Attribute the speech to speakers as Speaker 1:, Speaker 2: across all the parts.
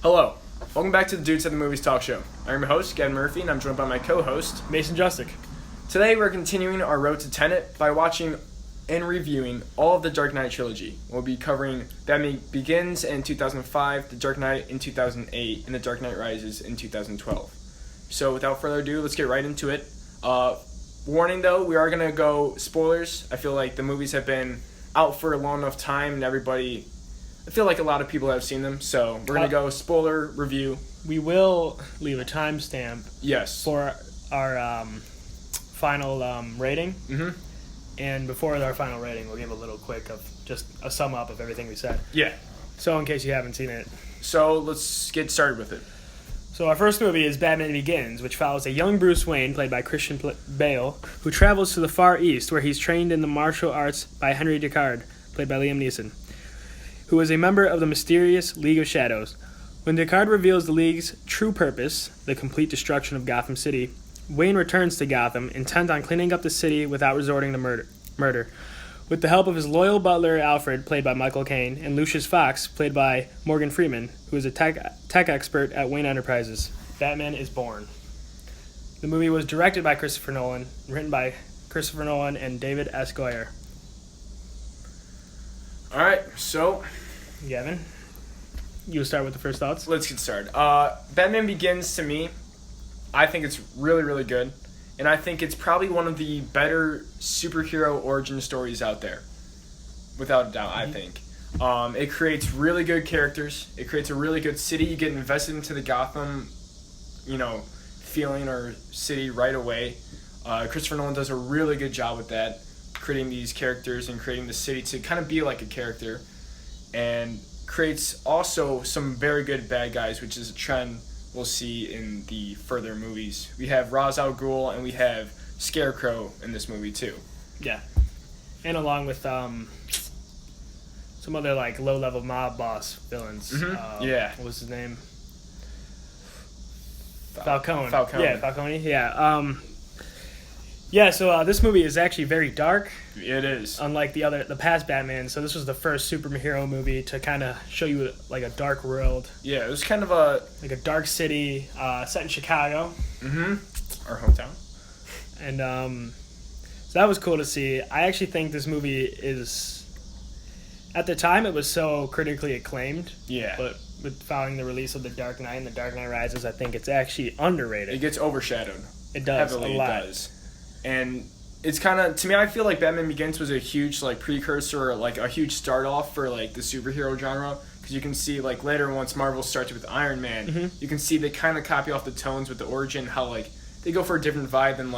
Speaker 1: Hello. Welcome back to the Dudes at the Movies talk show. I'm your host, Gavin Murphy, and I'm joined by my co-host,
Speaker 2: Mason Justick.
Speaker 1: Today we're continuing our road to TENET by watching and reviewing all of the Dark Knight trilogy. We'll be covering Batman Begins in 2005, The Dark Knight in 2008, and The Dark Knight Rises in 2012. So without further ado, let's get right into it. Warning though, we are going to go spoilers. I feel like the movies have been out for a long enough time and I feel like a lot of people have seen them, so we're going to go spoiler review.
Speaker 2: We will leave a timestamp for our final rating.
Speaker 1: Mm-hmm.
Speaker 2: And before our final rating, we'll give a little quick of just a sum up of everything we said.
Speaker 1: Yeah.
Speaker 2: So in case you haven't seen it.
Speaker 1: So let's get started with it.
Speaker 2: So our first movie is Batman Begins, which follows a young Bruce Wayne, played by Christian Bale, who travels to the Far East, where he's trained in the martial arts by Henry Deckard, played by Liam Neeson, who is a member of the mysterious League of Shadows. When Deckard reveals the League's true purpose, the complete destruction of Gotham City, Wayne returns to Gotham, intent on cleaning up the city without resorting to murder. With the help of his loyal butler Alfred, played by Michael Caine, and Lucius Fox, played by Morgan Freeman, who is a tech expert at Wayne Enterprises, Batman is born. The movie was directed by Christopher Nolan, written by Christopher Nolan and David S. Goyer.
Speaker 1: Alright, so
Speaker 2: Gavin, you'll start with the first thoughts?
Speaker 1: let's get started. Batman Begins, to me, I think it's really, really good. And I think it's probably one of the better superhero origin stories out there. Without a doubt, I think. It creates really good characters. It creates a really good city. You get invested into the Gotham, feeling or city right away. Christopher Nolan does a really good job with that, creating these characters and creating the city to kind of be like a character. And creates also some very good bad guys, which is a trend we'll see in the further movies. We have Ra's al Ghul and we have Scarecrow in this movie too.
Speaker 2: Yeah. And along with some other like low-level mob boss villains.
Speaker 1: Mm-hmm. Yeah.
Speaker 2: What was his name?
Speaker 1: Falcone.
Speaker 2: Yeah, Falcone. Yeah. So this movie is actually very dark.
Speaker 1: It is.
Speaker 2: Unlike the past Batman. So this was the first superhero movie to kind of show you like a dark world.
Speaker 1: Yeah, it was kind of a
Speaker 2: dark city set in Chicago.
Speaker 1: Mm-hmm. Our hometown.
Speaker 2: And so that was cool to see. I actually think this movie is, at the time it was so critically acclaimed.
Speaker 1: Yeah.
Speaker 2: But with following the release of The Dark Knight and The Dark Knight Rises, I think it's actually underrated.
Speaker 1: It gets overshadowed.
Speaker 2: It does,
Speaker 1: heavily,
Speaker 2: a lot.
Speaker 1: It does. And it's kind of, to me, I feel like Batman Begins was a huge precursor, a huge start off for the superhero genre, because you can see later once Marvel starts with Iron Man,
Speaker 2: mm-hmm.
Speaker 1: you can see they kind of copy off the tones with the origin, how they go for a different vibe than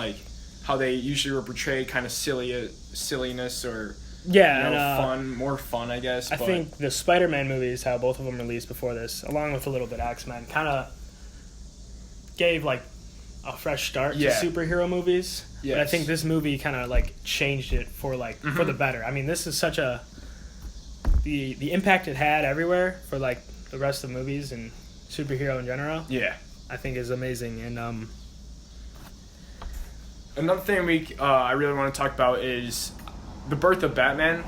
Speaker 1: how they usually were portrayed, kind of silliness or more fun, I guess.
Speaker 2: I think the Spider-Man movies, how both of them released before this, along with a little bit of X-Men, kind of gave a fresh start to superhero movies.
Speaker 1: Yes.
Speaker 2: But I think this movie kind of changed it for
Speaker 1: mm-hmm.
Speaker 2: for the better. I mean, this is such the impact it had everywhere for the rest of the movies and superhero in general.
Speaker 1: Yeah,
Speaker 2: I think is amazing. And
Speaker 1: another thing I really want to talk about is the birth of Batman.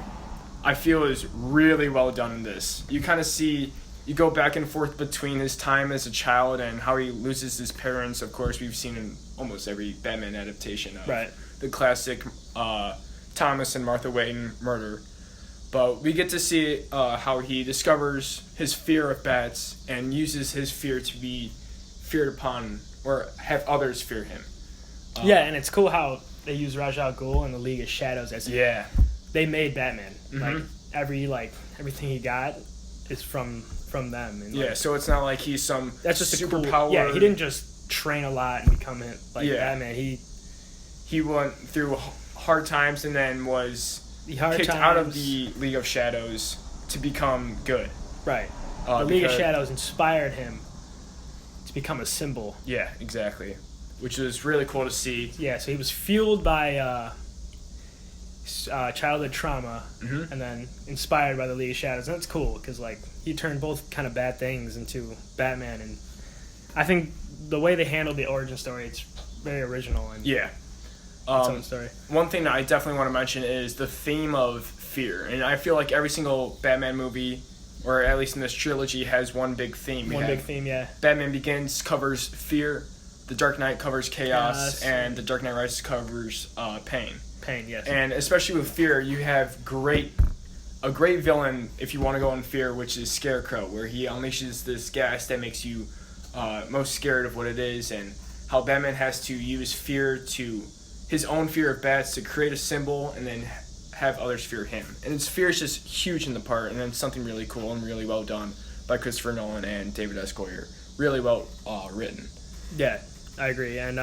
Speaker 1: I feel is really well done in this. You kind of see. You go back and forth between his time as a child and how he loses his parents. Of course, we've seen in almost every Batman adaptation of the classic Thomas and Martha Wayne murder. But we get to see how he discovers his fear of bats and uses his fear to be feared upon or have others fear him.
Speaker 2: And it's cool how they use Ra's al Ghul and the League of Shadows as they made Batman.
Speaker 1: Mm-hmm.
Speaker 2: Everything he got is from them. And
Speaker 1: so it's not like he's some
Speaker 2: that's just
Speaker 1: superpower.
Speaker 2: Yeah, he didn't just train a lot and become Batman.
Speaker 1: He went through hard times and then was kicked out of the League of Shadows to become good.
Speaker 2: Right. The League of Shadows inspired him to become a symbol.
Speaker 1: Yeah, exactly. Which is really cool to see.
Speaker 2: Yeah, so he was fueled by childhood trauma,
Speaker 1: mm-hmm.
Speaker 2: and then inspired by the League of Shadows. And that's cool because he turned both kind of bad things into Batman, and I think the way they handled the origin story, it's very original and its own story.
Speaker 1: One thing that I definitely want to mention is the theme of fear, and I feel like every single Batman movie or at least in this trilogy, has one big theme.
Speaker 2: Big theme, yeah.
Speaker 1: Batman Begins covers fear, The Dark Knight covers chaos, and The Dark Knight Rises covers pain.
Speaker 2: Pain, yes.
Speaker 1: And especially with fear, you have a great villain if you want to go in fear, which is Scarecrow, where he unleashes this gas that makes you most scared of what it is, and how Batman has to use his own fear of bats to create a symbol and then have others fear him. And his fear is just huge in the part, and it's something really cool and really well done by Christopher Nolan and David S. Goyer. Really well written.
Speaker 2: Yeah, I agree. And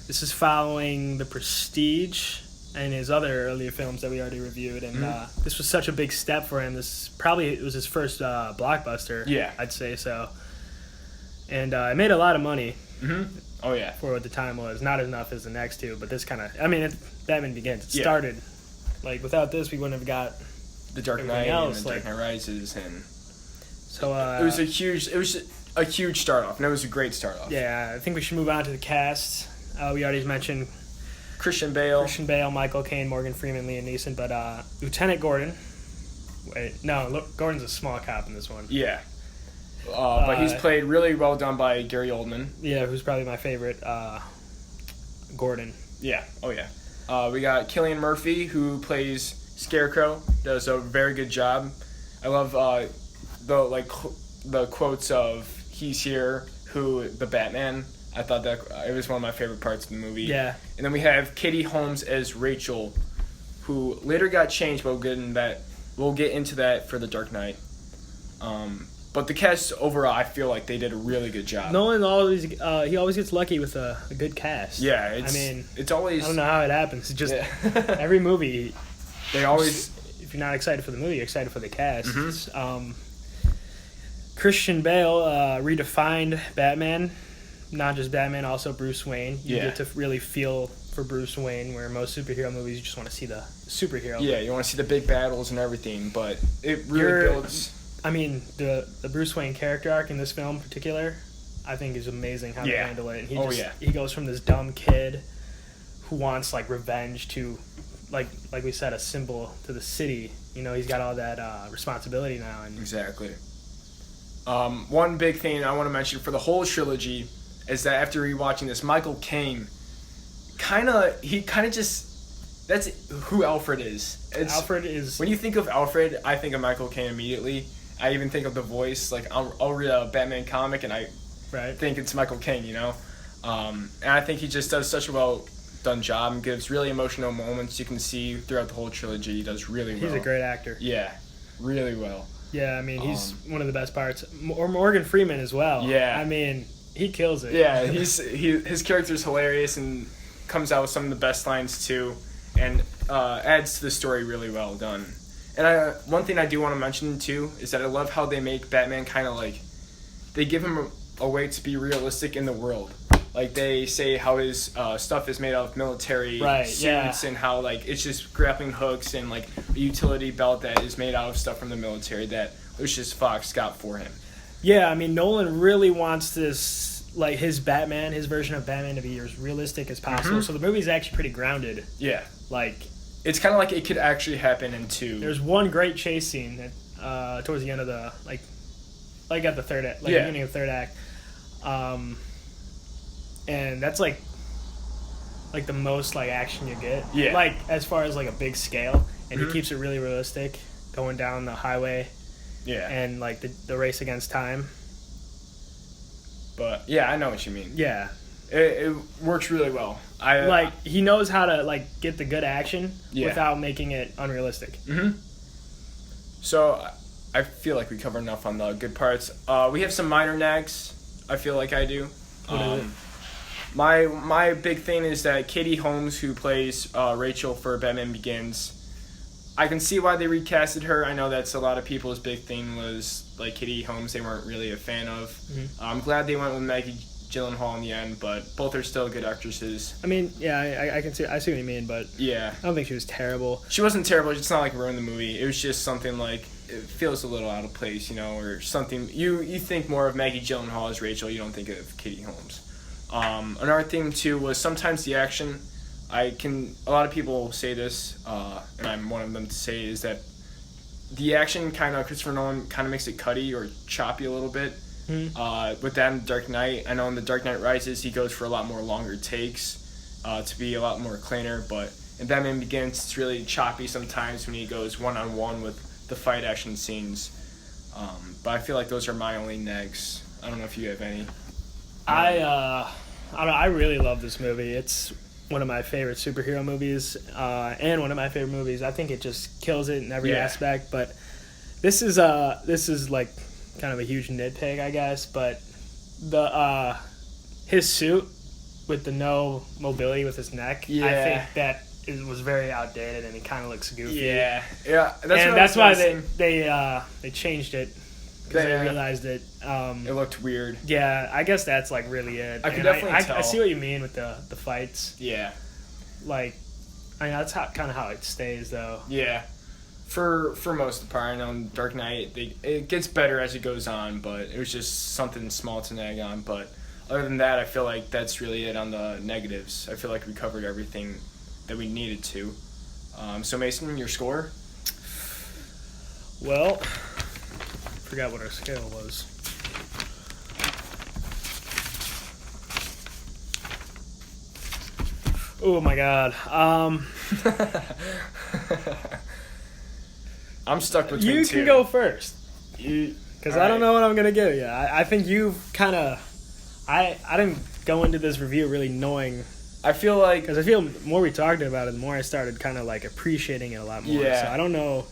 Speaker 2: this is following The Prestige and his other earlier films that we already reviewed. And this was such a big step for him. It was his first blockbuster.
Speaker 1: Yeah.
Speaker 2: I'd say so. And it made a lot of money.
Speaker 1: Mm-hmm. Oh, yeah.
Speaker 2: For what the time was. Not enough as the next two, but this kind of... I mean, Batman Begins. It
Speaker 1: Yeah.
Speaker 2: started... Like, without this, we wouldn't have got...
Speaker 1: The Dark Knight
Speaker 2: else,
Speaker 1: and The Dark Knight Rises, and...
Speaker 2: So,
Speaker 1: it was a huge start off, and it was a great start off.
Speaker 2: Yeah, I think we should move on to the cast. We already mentioned
Speaker 1: Christian Bale,
Speaker 2: Michael Caine, Morgan Freeman, Liam Neeson, but Lieutenant Gordon... Wait, no, look, Gordon's a small cop in this one.
Speaker 1: Yeah. But he's played really well done by Gary Oldman.
Speaker 2: Yeah, who's probably my favorite Gordon.
Speaker 1: Yeah. Oh, yeah. We got Cillian Murphy, who plays Scarecrow. Does a very good job. I love the quotes of "He's here," the Batman. I thought that it was one of my favorite parts of the movie.
Speaker 2: Yeah.
Speaker 1: And then we have Katie Holmes as Rachel, who later got changed, but we'll get into that for The Dark Knight. But the cast overall, I feel like they did a really good job.
Speaker 2: Nolan he always gets lucky with a good cast.
Speaker 1: Yeah, it's always...
Speaker 2: I don't know how it happens. It's just every movie...
Speaker 1: They always...
Speaker 2: If you're not excited for the movie, you're excited for the cast.
Speaker 1: Mm-hmm.
Speaker 2: Christian Bale redefined Batman. Not just Batman, also Bruce Wayne. You get to really feel for Bruce Wayne, where most superhero movies, you just want to see the superhero.
Speaker 1: Yeah, you want to see the big battles and everything, but it really builds...
Speaker 2: I mean, the Bruce Wayne character arc in this film in particular, I think is amazing how they handle it. And he goes from this dumb kid who wants like revenge to, like we said, a symbol to the city. You know, he's got all that responsibility now. And
Speaker 1: Exactly. One big thing I want to mention for the whole trilogy is that after rewatching this, Michael Caine that's who Alfred is.
Speaker 2: Alfred is...
Speaker 1: When you think of Alfred, I think of Michael Caine immediately. I even think of the voice. Like, I'll read a Batman comic and I think it's Michael Caine, you know? And I think he just does such a well-done job and gives really emotional moments you can see throughout the whole trilogy. He does really well.
Speaker 2: He's a great actor.
Speaker 1: Yeah, really well.
Speaker 2: Yeah, I mean, he's one of the best parts. Or Morgan Freeman as well.
Speaker 1: Yeah.
Speaker 2: I mean, he kills it.
Speaker 1: Yeah, his character's hilarious and comes out with some of the best lines, too, and adds to the story really well done. And one thing I do want to mention, too, is that I love how they make Batman kind of like... They give him a way to be realistic in the world. Like, they say how his stuff is made of military suits and how, like, it's just grappling hooks and, like, a utility belt that is made out of stuff from the military that Lucius Fox got for him.
Speaker 2: Yeah, I mean, Nolan really wants this, like, his version of Batman to be as realistic as possible. Mm-hmm. So the movie's actually pretty grounded.
Speaker 1: Yeah.
Speaker 2: Like...
Speaker 1: It's kind of like it could actually happen in two.
Speaker 2: There's one great chase scene that, towards the end of the at the third act, beginning of the third act, and that's like the most like action you get.
Speaker 1: Yeah.
Speaker 2: Like as far as like a big scale, and he keeps it really realistic, going down the highway.
Speaker 1: Yeah.
Speaker 2: And like the race against time.
Speaker 1: But yeah, I know what you mean.
Speaker 2: Yeah.
Speaker 1: It works really well.
Speaker 2: He knows how to like get the good action without making it unrealistic.
Speaker 1: Mm-hmm. So I feel like we covered enough on the good parts. We have some minor nags. I feel like I do.
Speaker 2: What is it?
Speaker 1: My big thing is that Katie Holmes, who plays Rachel for Batman Begins, I can see why they recasted her. I know that's a lot of people's big thing was like Katie Holmes they weren't really a fan of. Mm-hmm. I'm glad they went with Maggie Gyllenhaal in the end, but both are still good actresses.
Speaker 2: I mean, yeah, I see what you mean, but
Speaker 1: yeah,
Speaker 2: I don't think she was terrible.
Speaker 1: She wasn't terrible. It's not like ruined the movie. It was just something like it feels a little out of place, you know, or something. You think more of Maggie Gyllenhaal as Rachel. You don't think of Katie Holmes. Another thing too was sometimes the action. A lot of people say this, and I'm one of them to say is that the action kind of, Christopher Nolan kind of makes it cutty or choppy a little bit. With that in Dark Knight, I know in The Dark Knight Rises he goes for a lot more longer takes to be a lot more cleaner, but in Batman Begins it's really choppy sometimes when he goes one-on-one with the fight action scenes. But I feel like those are my only negs. I don't know if you have any.
Speaker 2: I really love this movie. It's one of my favorite superhero movies, and one of my favorite movies. I think it just kills it in every aspect. But this is like kind of a huge nitpick, I guess. But the his suit with the no mobility with his neck, I think that was very outdated and it kind of looks goofy.
Speaker 1: Yeah.
Speaker 2: That's why they changed it. Because I realized that
Speaker 1: it looked weird.
Speaker 2: Yeah, I guess that's like really it.
Speaker 1: I could definitely tell.
Speaker 2: I see what you mean with the fights.
Speaker 1: Yeah.
Speaker 2: Like, I mean, that's kind of how it stays, though.
Speaker 1: Yeah. For most of the part, I know in Dark Knight, it gets better as it goes on, but it was just something small to nag on. But other than that, I feel like that's really it on the negatives. I feel like we covered everything that we needed to. So Mason, your score?
Speaker 2: Well, forgot what our scale was. Oh my god.
Speaker 1: I'm stuck between two.
Speaker 2: You can go first. Because I don't know what I'm going to give you. I think you've kind of... I didn't go into this review really knowing...
Speaker 1: I feel like...
Speaker 2: Because I feel the more we talked about it, the more I started kind of like appreciating it a lot more.
Speaker 1: Yeah.
Speaker 2: So I don't know...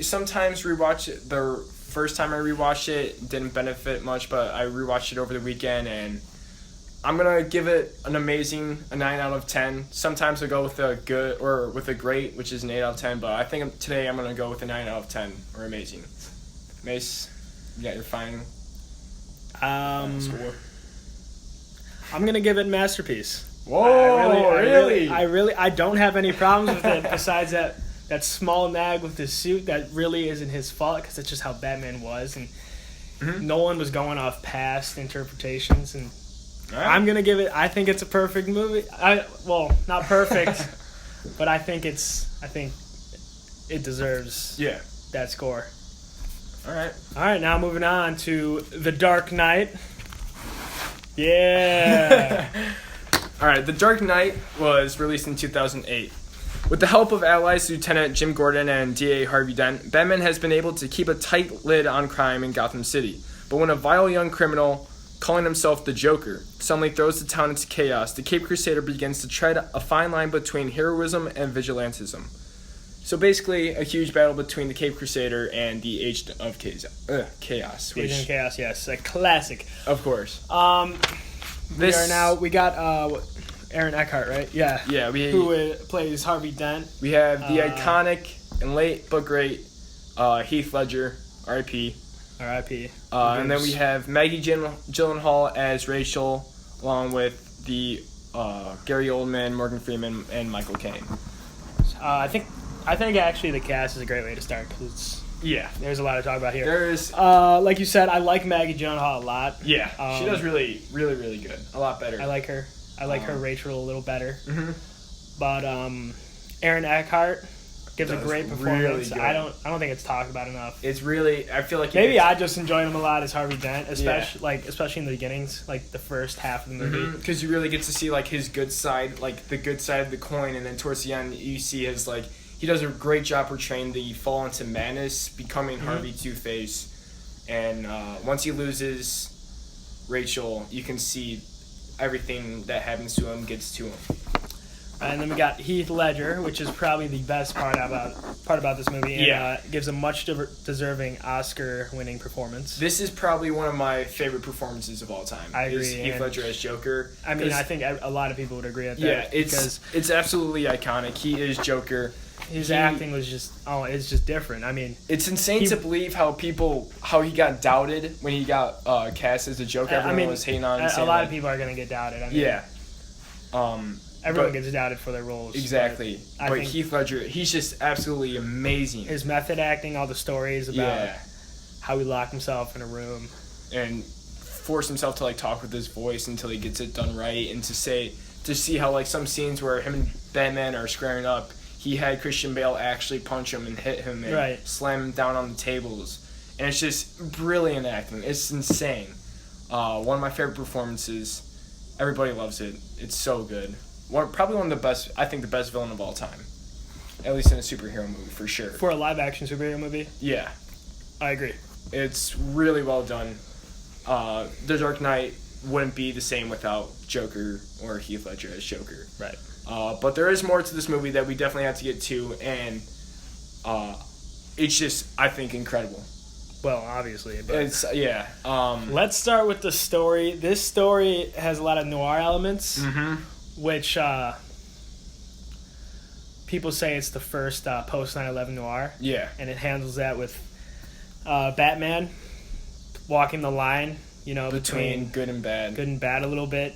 Speaker 1: Sometimes rewatch it. The first time I rewatched it didn't benefit much, but I rewatched it over the weekend, and I'm gonna give it a 9 out of 10. Sometimes I go with a good or with a great, which is an 8 out of 10. But I think today I'm gonna go with a 9 out of 10 or amazing. Mace, you got your final score.
Speaker 2: I'm gonna give it masterpiece.
Speaker 1: Whoa!
Speaker 2: Really, I don't have any problems with it besides that small nag with his suit that really isn't his fault because it's just how Batman was, and Nolan was going off past interpretations, and I'm gonna give it. I think it's a perfect movie. Not perfect, but I think it deserves that score.
Speaker 1: All right.
Speaker 2: Now moving on to The Dark Knight. Yeah.
Speaker 1: All right. The Dark Knight was released in 2008. With the help of allies Lieutenant Jim Gordon and DA Harvey Dent, Batman has been able to keep a tight lid on crime in Gotham City. But when a vile young criminal, calling himself the Joker, suddenly throws the town into chaos, the Cape Crusader begins to tread a fine line between heroism and vigilantism. So basically, a huge battle between the Cape Crusader and the Agent of Chaos.
Speaker 2: Agent of Chaos, yes, a classic.
Speaker 1: Of course.
Speaker 2: We got Aaron Eckhart, right? Yeah.
Speaker 1: Yeah.
Speaker 2: Who plays Harvey Dent.
Speaker 1: We have the iconic and late but great Heath Ledger, R.I.P.
Speaker 2: R.I.P.
Speaker 1: And then we have Maggie Gyllenhaal as Rachel, along with the Gary Oldman, Morgan Freeman, and Michael Caine.
Speaker 2: I think actually the cast is a great way to start because there's a lot to talk about here.
Speaker 1: There is,
Speaker 2: like you said, I like Maggie Gyllenhaal a lot.
Speaker 1: Yeah, she does really, really, really good. A lot better.
Speaker 2: I like her. I like her Rachel a little better.
Speaker 1: Mm-hmm.
Speaker 2: But Aaron Eckhart gives a great performance.
Speaker 1: Really,
Speaker 2: I don't think it's talked about enough.
Speaker 1: It's really, I feel like
Speaker 2: maybe I just enjoyed him a lot as Harvey Dent, especially in the beginnings, like the first half of the movie.
Speaker 1: Because you really get to see like his good side, like the good side of the coin, and then towards the end you see his like he does a great job portraying the fall into madness, becoming Harvey Two-Face, and once he loses Rachel, you can see everything that happens to him gets to him.
Speaker 2: And then we got Heath Ledger, which is probably the best part about this movie. And, gives a much deserving Oscar-winning performance.
Speaker 1: This is probably one of my favorite performances of all time.
Speaker 2: I agree.
Speaker 1: Heath Ledger as Joker.
Speaker 2: I mean, I think a lot of people would agree with that.
Speaker 1: Yeah, it's absolutely iconic. He is Joker.
Speaker 2: His acting was it's just different. I mean,
Speaker 1: it's insane to believe how he got doubted when he got cast as a Joker. Everyone was hating on him.
Speaker 2: A lot of people are going to get doubted. I mean, everyone gets doubted for their roles.
Speaker 1: Exactly. But Heath Ledger, he's just absolutely amazing.
Speaker 2: His method acting, all the stories about how he locked himself in a room
Speaker 1: and forced himself to like talk with his voice until he gets it done right, and to see how like some scenes where him and Batman are squaring up, he had Christian Bale actually punch him and hit him and
Speaker 2: Right.
Speaker 1: slam him down on the tables. And it's just brilliant acting. It's insane. One of my favorite performances. Everybody loves it. It's so good. Probably one of the best, I think the best villain of all time. At least in a superhero movie, for sure.
Speaker 2: For a live-action superhero movie?
Speaker 1: Yeah.
Speaker 2: I agree.
Speaker 1: It's really well done. The Dark Knight wouldn't be the same without Joker or Heath Ledger as Joker.
Speaker 2: Right.
Speaker 1: But there is more to this movie that we definitely have to get to, and it's just, I think, incredible.
Speaker 2: Well, obviously. But
Speaker 1: It's, yeah.
Speaker 2: let's start with the story. This story has a lot of noir elements, which people say it's the first post 9/11 noir.
Speaker 1: Yeah.
Speaker 2: And it handles that with Batman walking the line,
Speaker 1: Between good and bad.
Speaker 2: good and bad a little bit.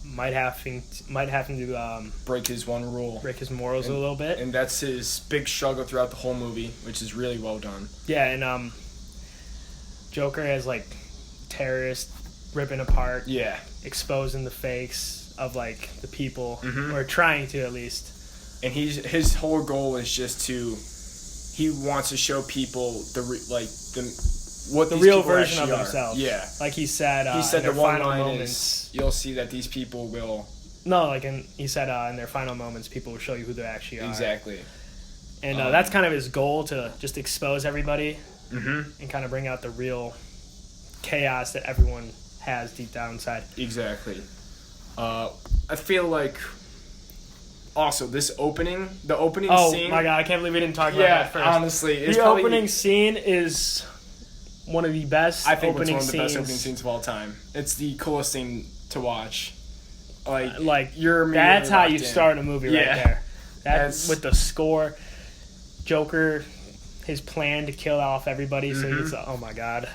Speaker 2: Might have to
Speaker 1: Break his one rule.
Speaker 2: break his morals a little bit.
Speaker 1: And that's his big struggle throughout the whole movie, which is really well done.
Speaker 2: Yeah, and Joker has like terrorists ripping apart,
Speaker 1: Yeah.
Speaker 2: exposing the fakes of like the people,
Speaker 1: Mhm.
Speaker 2: or trying to at least.
Speaker 1: And his whole goal is just he wants to show people what
Speaker 2: The
Speaker 1: these
Speaker 2: real
Speaker 1: people
Speaker 2: version of
Speaker 1: actually are.
Speaker 2: themselves.
Speaker 1: Yeah.
Speaker 2: Like he said.
Speaker 1: He said
Speaker 2: in their
Speaker 1: the one
Speaker 2: final
Speaker 1: line
Speaker 2: moments.
Speaker 1: is, you'll see that these people will...
Speaker 2: No, like he said in their final moments, people will show you who they actually are.
Speaker 1: Exactly.
Speaker 2: And that's kind of his goal, to just expose everybody
Speaker 1: Mm-hmm.
Speaker 2: and kind of bring out the real chaos that everyone has deep down inside.
Speaker 1: Exactly. I feel like... Also, the opening scene...
Speaker 2: Oh my god, I can't believe we didn't talk about
Speaker 1: Yeah,
Speaker 2: that first.
Speaker 1: honestly. It's
Speaker 2: The
Speaker 1: probably,
Speaker 2: opening scene is one of the best
Speaker 1: I think it's
Speaker 2: opening
Speaker 1: one of the best
Speaker 2: scenes.
Speaker 1: opening scenes of all time. It's the coolest thing to watch. Like
Speaker 2: You're that's how you start a movie right
Speaker 1: Yeah.
Speaker 2: there.
Speaker 1: That's-
Speaker 2: With the score, Joker, his plan to kill off everybody. So he's oh my god.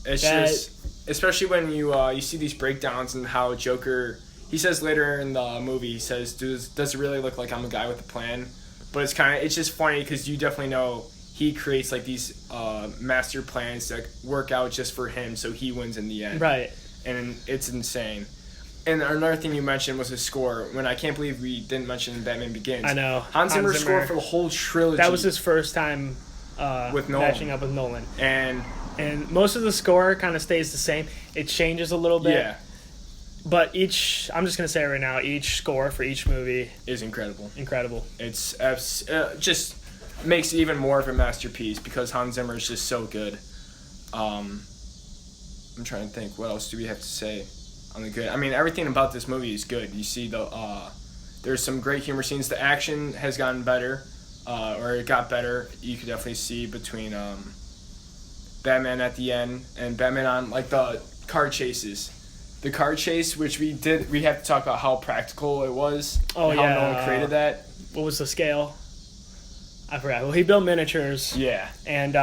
Speaker 1: It's
Speaker 2: That-
Speaker 1: just, especially when you see these breakdowns and how Joker. He says later in the movie, he says, "Does it really look like I'm a guy with a plan?" But it's just funny because you definitely know he creates like these master plans that work out just for him, so he wins in the end.
Speaker 2: Right.
Speaker 1: And it's insane. And another thing you mentioned was his score. When I can't believe we didn't mention Batman Begins.
Speaker 2: I know.
Speaker 1: Hans Zimmer's score for the whole trilogy.
Speaker 2: That was his first time
Speaker 1: With Nolan.
Speaker 2: matching up with Nolan.
Speaker 1: And
Speaker 2: And most of the score kind of stays the same. It changes a little bit.
Speaker 1: yeah,
Speaker 2: But I'm just going to say it right now, each score for each movie,
Speaker 1: is incredible.
Speaker 2: incredible.
Speaker 1: It's just makes it even more of a masterpiece because Hans Zimmer is just so good. I'm trying to think, what else do we have to say on the good? I mean, everything about this movie is good. You see there's some great humor scenes. The action has gotten better, or it got better. You could definitely see between Batman at the end and Batman on like the car chases. The car chase, which we have to talk about how practical it was.
Speaker 2: Oh,
Speaker 1: and how
Speaker 2: yeah.
Speaker 1: no one created that.
Speaker 2: What was the scale? I forgot. Well, he built miniatures.
Speaker 1: Yeah.
Speaker 2: And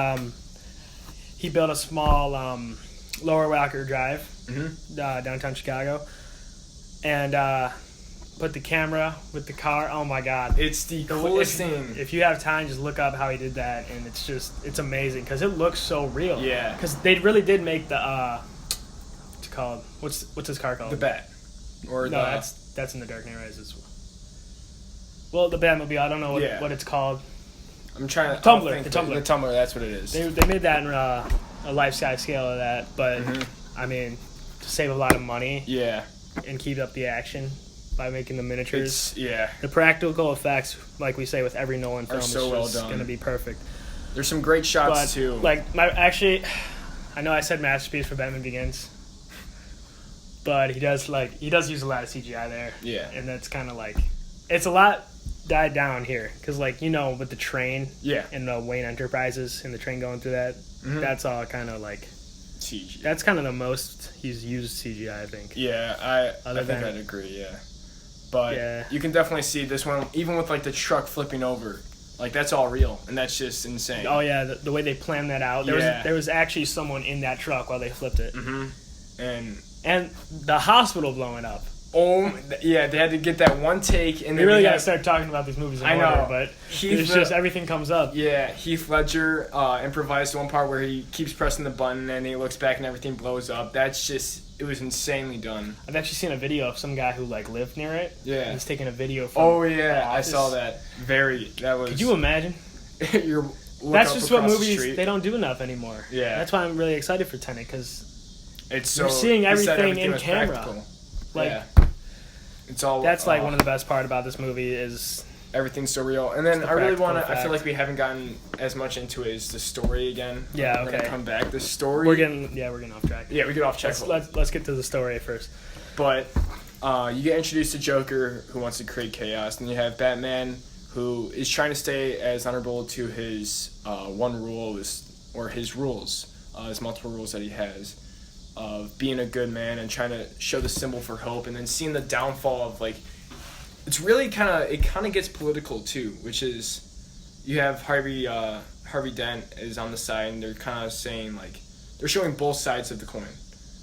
Speaker 2: he built a small Lower Wacker Drive, downtown Chicago. And put the camera with the car. Oh, my God.
Speaker 1: It's the coolest thing.
Speaker 2: If you have time, just look up how he did that. And it's amazing because it looks so real.
Speaker 1: Yeah.
Speaker 2: Because they really did make the... what's it called? What's his car called?
Speaker 1: The Bat. Or
Speaker 2: No, that's in The Dark Knight Rises. Well, the Batmobile. I don't know what it's called.
Speaker 1: I'm trying to...
Speaker 2: Tumbler, the Tumbler.
Speaker 1: The Tumbler, that's what it is.
Speaker 2: They made that in a life-size scale of that, but I mean, to save a lot of money
Speaker 1: Yeah.
Speaker 2: and keep up the action by making the miniatures.
Speaker 1: Yeah.
Speaker 2: The practical effects, like we say with every Nolan film,
Speaker 1: so
Speaker 2: is
Speaker 1: well
Speaker 2: just
Speaker 1: done.
Speaker 2: going to be perfect.
Speaker 1: There's some great shots,
Speaker 2: But
Speaker 1: too.
Speaker 2: like I know I said masterpiece for Batman Begins, but he does use a lot of CGI there.
Speaker 1: Yeah.
Speaker 2: And that's kind of like it's a lot died down here because with the train
Speaker 1: Yeah.
Speaker 2: and Wayne Enterprises and the train going through that, that's all kind of like
Speaker 1: CGI.
Speaker 2: that's kind of the most he's used CGI, I think.
Speaker 1: Yeah, I think
Speaker 2: than-
Speaker 1: I'd agree, yeah. But
Speaker 2: Yeah.
Speaker 1: you can definitely see this one, even with, like, the truck flipping over. Like, that's all real, and that's just insane.
Speaker 2: Oh yeah, the way they planned that out.
Speaker 1: Yeah.
Speaker 2: There was actually someone in that truck while they flipped it,
Speaker 1: And,
Speaker 2: and the hospital blowing up.
Speaker 1: Yeah, they had to get that one take, and
Speaker 2: We
Speaker 1: then
Speaker 2: really
Speaker 1: we
Speaker 2: got to
Speaker 1: had,
Speaker 2: start talking about these movies in
Speaker 1: I
Speaker 2: order,
Speaker 1: know.
Speaker 2: but
Speaker 1: Heath
Speaker 2: it's just everything comes up.
Speaker 1: Yeah, Heath Ledger improvised one part where he keeps pressing the button and he looks back and everything blows up. That's just, it was insanely done.
Speaker 2: I've actually seen a video of some guy who like lived near it.
Speaker 1: Yeah.
Speaker 2: He's taking a video from
Speaker 1: Oh
Speaker 2: the
Speaker 1: yeah, I
Speaker 2: office.
Speaker 1: saw that. That was.
Speaker 2: Could you imagine?
Speaker 1: You're look
Speaker 2: That's
Speaker 1: up
Speaker 2: just what
Speaker 1: across the
Speaker 2: movies,
Speaker 1: street.
Speaker 2: they don't do enough anymore.
Speaker 1: Yeah.
Speaker 2: That's why I'm really excited for Tenet, because
Speaker 1: It's so
Speaker 2: you're seeing
Speaker 1: he said
Speaker 2: everything in
Speaker 1: was
Speaker 2: camera.
Speaker 1: practical.
Speaker 2: Like,
Speaker 1: Yeah. It's all.
Speaker 2: that's like one of the best part about this movie is
Speaker 1: Everything's so real. And then
Speaker 2: the
Speaker 1: I really
Speaker 2: practical
Speaker 1: want to. I feel
Speaker 2: fact.
Speaker 1: like we haven't gotten as much into it as the story again.
Speaker 2: Yeah,
Speaker 1: We're gonna
Speaker 2: okay.
Speaker 1: come back. The story.
Speaker 2: we're getting off track.
Speaker 1: Yeah, we get off track.
Speaker 2: Let's get to the story first.
Speaker 1: But you get introduced to Joker, who wants to create chaos, and you have Batman, who is trying to stay as honorable to his one rule, his rules, his multiple rules that he has, of being a good man and trying to show the symbol for hope, and then seeing the downfall of like, it's really kind of gets political too, which is you have Harvey Dent is on the side, and they're kind of saying like they're showing both sides of the coin,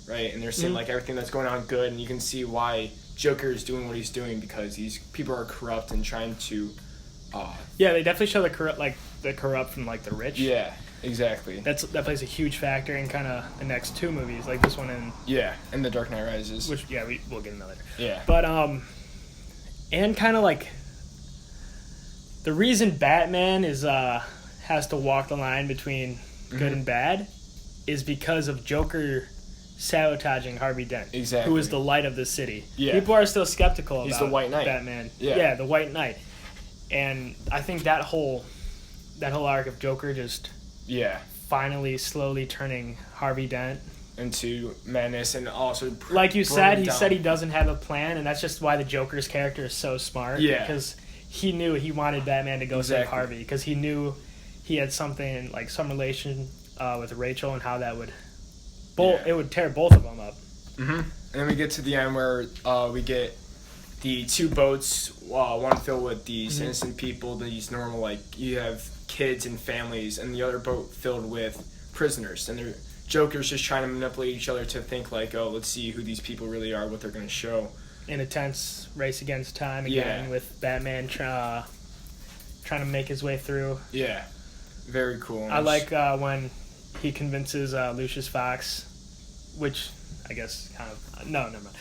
Speaker 1: right? And they're saying like everything that's going on good, and you can see why Joker is doing what he's doing because these people are corrupt and trying to.
Speaker 2: Yeah, they definitely show the corrupt from like the rich.
Speaker 1: Yeah, exactly.
Speaker 2: That plays a huge factor in kind of the next two movies, like this one and
Speaker 1: Yeah, and The Dark Knight Rises.
Speaker 2: which we'll get into later.
Speaker 1: Yeah.
Speaker 2: But and kind of like the reason Batman is has to walk the line between good and bad is because of Joker sabotaging Harvey Dent,
Speaker 1: Exactly.
Speaker 2: who is the light of the city.
Speaker 1: Yeah.
Speaker 2: People are still skeptical
Speaker 1: He's
Speaker 2: about
Speaker 1: the White Knight.
Speaker 2: Batman.
Speaker 1: Yeah.
Speaker 2: The White Knight. And I think that whole arc of Joker just
Speaker 1: Yeah.
Speaker 2: finally slowly turning Harvey Dent.
Speaker 1: Into menace and also.
Speaker 2: Like you said, he
Speaker 1: down.
Speaker 2: said he doesn't have a plan, and that's just why the Joker's character is so smart.
Speaker 1: Yeah.
Speaker 2: Because he knew he wanted Batman to go save
Speaker 1: Exactly.
Speaker 2: Harvey, because he knew he had something, like some relation with Rachel, and how that would it would tear both of them up.
Speaker 1: Mm-hmm. And then we get to the end where we get the two boats, one filled with these innocent people, these normal, like, you have kids and families, and the other boat filled with prisoners. And the Joker's just trying to manipulate each other to think, like, oh, let's see who these people really are, what they're going to show.
Speaker 2: In a tense race against time again, with Batman trying to make his way through.
Speaker 1: Yeah. Very cool.
Speaker 2: I like when he convinces Lucius Fox, which I guess kind of... No, never mind.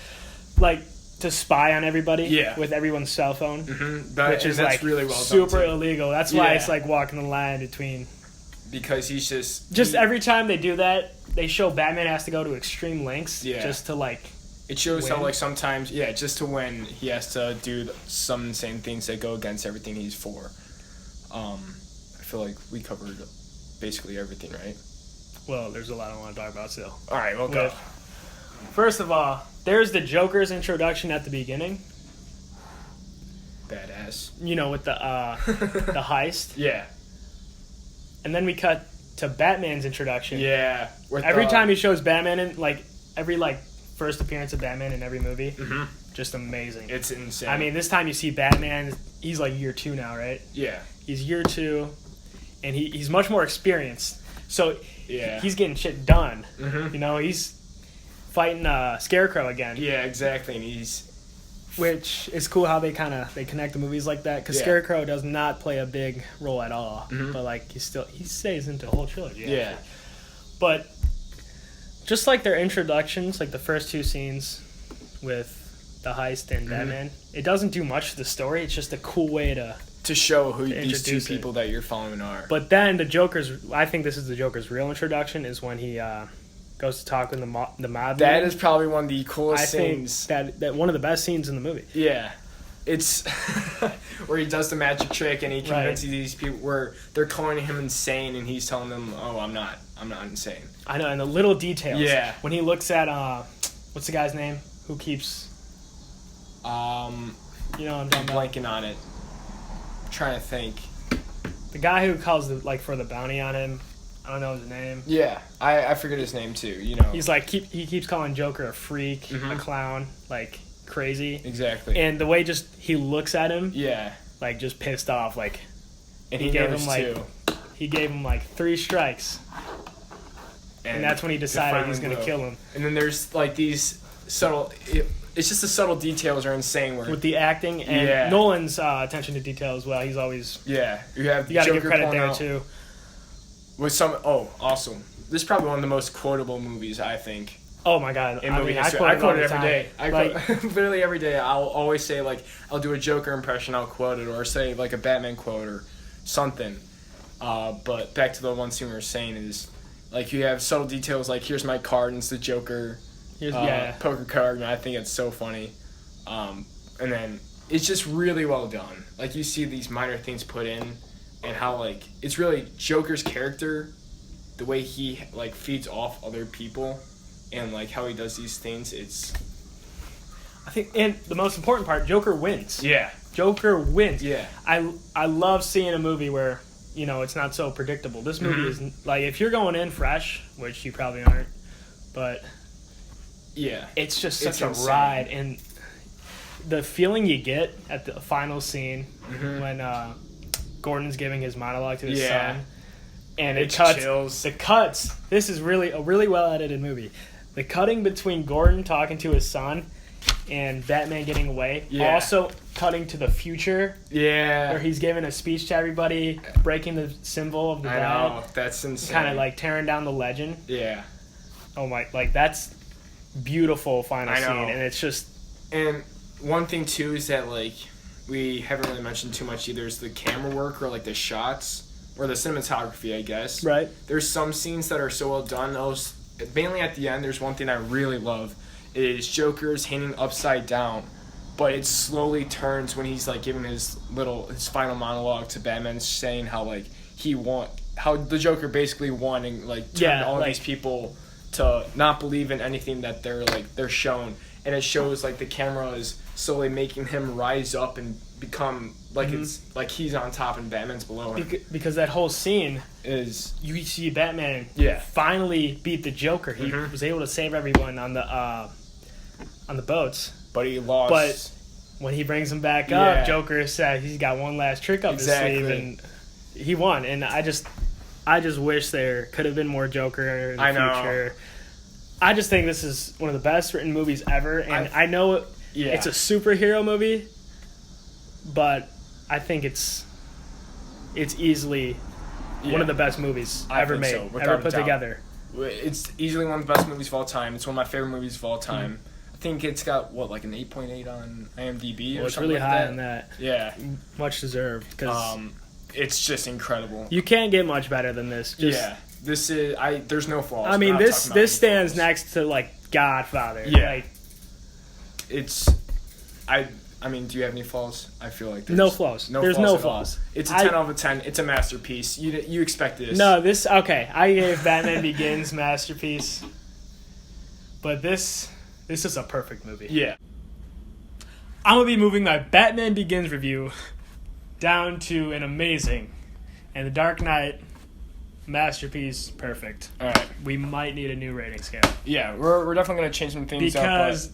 Speaker 2: Like, to spy on everybody with everyone's cell phone,
Speaker 1: which
Speaker 2: is
Speaker 1: that's
Speaker 2: like
Speaker 1: really well
Speaker 2: super
Speaker 1: done too.
Speaker 2: illegal. That's why
Speaker 1: Yeah.
Speaker 2: it's like walking the line between...
Speaker 1: Because he's
Speaker 2: Just every time they do that, they show Batman has to go to extreme lengths just to like...
Speaker 1: It shows
Speaker 2: win.
Speaker 1: how, like, sometimes, just to win, he has to do some insane things that go against everything he's for. I feel like we covered basically everything, right?
Speaker 2: Well, there's a lot I want to talk about still.
Speaker 1: All right, we'll go.
Speaker 2: First of all, there's the Joker's introduction at the beginning.
Speaker 1: Badass.
Speaker 2: You know, with the the heist.
Speaker 1: Yeah.
Speaker 2: And then we cut to Batman's introduction.
Speaker 1: Yeah.
Speaker 2: Every time he shows Batman in, like, every, like, first appearance of Batman in every movie, just amazing.
Speaker 1: It's insane.
Speaker 2: I mean, this time you see Batman, he's like year 2 now, right?
Speaker 1: Yeah.
Speaker 2: He's year 2, and he's much more experienced. So he's getting shit done. You know, he's fighting Scarecrow again.
Speaker 1: Yeah, exactly. And he's...
Speaker 2: Which is cool how they connect the movies like that, because Scarecrow does not play a big role at all, but like he stays into the whole trilogy. Actually.
Speaker 1: Yeah.
Speaker 2: But just like their introductions, like the first 2 scenes with the heist and Batman, it doesn't do much to the story. It's just a cool way
Speaker 1: to show who these two
Speaker 2: introduce it.
Speaker 1: people that you're following are.
Speaker 2: But then I think this is the Joker's real introduction, is when he goes to talk with the mob.
Speaker 1: That is probably one of the coolest
Speaker 2: I
Speaker 1: scenes.
Speaker 2: think that one of the best scenes in the movie.
Speaker 1: Yeah. It's where he does the magic trick and he convinces these people where they're calling him insane and he's telling them, "Oh, I'm not insane."
Speaker 2: I know, and the little details.
Speaker 1: Yeah.
Speaker 2: When he looks at what's the guy's name who keeps you know what I'm talking about?
Speaker 1: Blanking on it. I'm trying to think.
Speaker 2: The guy who calls for the bounty on him. I don't know his name.
Speaker 1: Yeah, I forget his name too. You know,
Speaker 2: He's like he keeps calling Joker a freak, a clown, like crazy.
Speaker 1: Exactly.
Speaker 2: And the way just he looks at him, like just pissed off, like.
Speaker 1: And
Speaker 2: he gave him he gave him like 3 strikes, and that's when he decided he's gonna kill him.
Speaker 1: And then there's like these subtle. it's just the subtle details are insane. Where
Speaker 2: with the acting and Nolan's attention to detail as well. He's always
Speaker 1: you have
Speaker 2: you got to
Speaker 1: Joker
Speaker 2: give credit
Speaker 1: pulling
Speaker 2: there
Speaker 1: out
Speaker 2: too.
Speaker 1: with some awesome. This is probably one of the most quotable movies I think.
Speaker 2: Oh my god!
Speaker 1: In movie history. I quote it every day. Literally every day. I'll always say like I'll do a Joker impression. I'll quote it or say like a Batman quote or something. But back to the one scene we were saying is like you have subtle details like here's my card and it's the Joker poker card and I think it's so funny. And then it's just really well done. Like you see these minor things put in and how like it's really Joker's character, the way he like feeds off other people. And, like, how he does these things, it's...
Speaker 2: I think, and the most important part, Joker wins.
Speaker 1: Yeah.
Speaker 2: Joker wins.
Speaker 1: Yeah.
Speaker 2: I love seeing a movie where, you know, it's not so predictable. This movie is, like, if you're going in fresh, which you probably aren't, but...
Speaker 1: Yeah.
Speaker 2: It's just such a ride. And the feeling you get at the final scene when Gordon's giving his monologue to his son... And it cuts.
Speaker 1: Chills.
Speaker 2: The cuts. This is really a really well edited movie. The cutting between Gordon talking to his son and Batman getting away.
Speaker 1: Yeah.
Speaker 2: Also cutting to the future.
Speaker 1: Yeah.
Speaker 2: Where he's giving a speech to everybody, breaking the symbol of the dead.
Speaker 1: I know. That's insane.
Speaker 2: Kind of like tearing down the legend.
Speaker 1: Yeah.
Speaker 2: Oh my! Like that's beautiful final scene, and it's just.
Speaker 1: And one thing too is that like we haven't really mentioned too much either is the camera work or like the shots. Or the cinematography, I guess.
Speaker 2: Right.
Speaker 1: There's some scenes that are so well done. Those mainly at the end. There's one thing I really love is Joker's hanging upside down, but it slowly turns when he's like giving his final monologue to Batman, saying how like how the Joker basically won and like turned all of these people to not believe in anything that they're shown, and it shows like the camera is slowly making him rise up and become. Like it's like he's on top and Batman's below him.
Speaker 2: Because that whole scene
Speaker 1: is
Speaker 2: you see Batman finally beat the Joker. He was able to save everyone on the boats.
Speaker 1: But he lost.
Speaker 2: But when he brings him back up, Joker said he's got one last trick up his sleeve and he won. And I just wish there could have been more Joker in the future. I just think this is one of the best written movies ever. And I know it's a superhero movie, but I think it's easily one of the best movies ever made, ever put together.
Speaker 1: It's easily one of the best movies of all time. It's one of my favorite movies of all time. I think it's got, like an 8.8 on IMDb or something like that. It's really high
Speaker 2: on that.
Speaker 1: Yeah.
Speaker 2: Much deserved. Cause
Speaker 1: it's just incredible.
Speaker 2: You can't get much better than this.
Speaker 1: This is, there's no flaws.
Speaker 2: I mean, this stands next to, like, Godfather.
Speaker 1: Yeah. I mean, do you have any flaws? I feel like there's
Speaker 2: no flaws. There's no flaws.
Speaker 1: It's a 10 out of 10. It's a masterpiece. You expected this.
Speaker 2: No, okay. I gave Batman Begins masterpiece, but this is a perfect movie.
Speaker 1: Yeah.
Speaker 2: I'm gonna be moving my Batman Begins review down to an amazing, and The Dark Knight masterpiece perfect.
Speaker 1: All right.
Speaker 2: We might need a new rating scale.
Speaker 1: Yeah, we're definitely gonna change some things up.
Speaker 2: Because